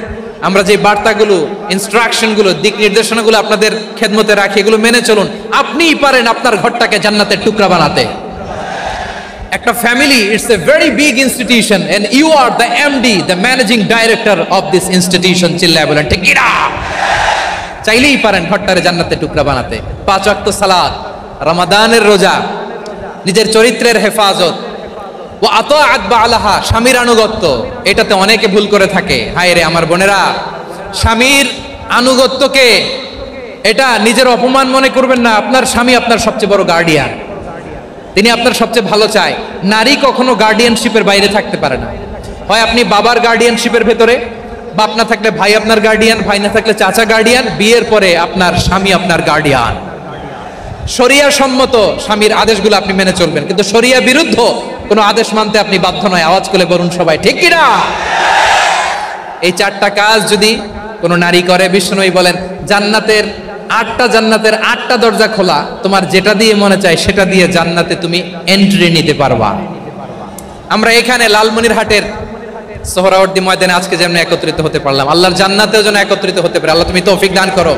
[SPEAKER 2] আমরা যে বার্তাগুলো, ইনস্ট্রাকশনগুলো, দিক নির্দেশনাগুলো আপনাদের খেদমতে রাখি, এগুলো মেনে চলুন। আপনিই পারেন আপনার ঘরটাকে জান্নাতের টুকরা বানাতে। একটা family, it's a very big institution and you are the MD, the managing director of this institution. চিল্লায় বলেন ঠিক কিনা? চাইলেই পারেন ঘরটারে জান্নাতের টুকরা বানাতে। 5 ওয়াক্ত সালাত, রমাদানের রোজা, নিজের চরিত্রের হেফাজত, ও আতাআত বা'লাহা, স্বামীর আনুগত্য। এটাতে অনেকে ভুল করে থাকে। হায় রে আমার বোনেরা, স্বামীর আনুগত্যকে এটা নিজের অপমান মনে করবেন না। আপনার স্বামী আপনার সবচেয়ে বড় গার্ডিয়ান, তিনি আপনার সবচেয়ে ভালো চায়। নারী কখনো গার্ডিয়ানশিপের বাইরে থাকতে পারে না। হয় আপনি বাবার গার্ডিয়ানশিপের ভেতরে, বাপ না থাকলে ভাই আপনার গার্ডিয়ান, ভাই না থাকলে চাচা গার্ডিয়ান, বিয়ের পরে আপনার স্বামী আপনার গার্ডিয়ান। শরিয়া সম্মত স্বামীর আদেশগুলো আপনি মেনে চলবেন, কিন্তু শরিয়া বিরুদ্ধ কোনো আদেশ মানতে আপনি বাধ্য নয়। আওয়াজ করে বলুন সবাই ঠিক কিনা? এই 4টা কাজ যদি কোনো নারী করে, বিষ্ণুই বলেন জান্নাতের 8টা দরজা খোলা। তোমার যেটা দিয়ে মনে চায় সেটা দিয়ে জান্নাতে তুমি এন্ট্রি নিতে পারবা। আমরা এখানে লালমনিরহাটের সোহরাওয়ার্দী ময়দানে আজকে যেমন একত্রিত হতে পারলাম, আল্লাহর জান্নাতেও যেন একত্রিত হতে পারে। আল্লাহ তুমি তৌফিক দান করো।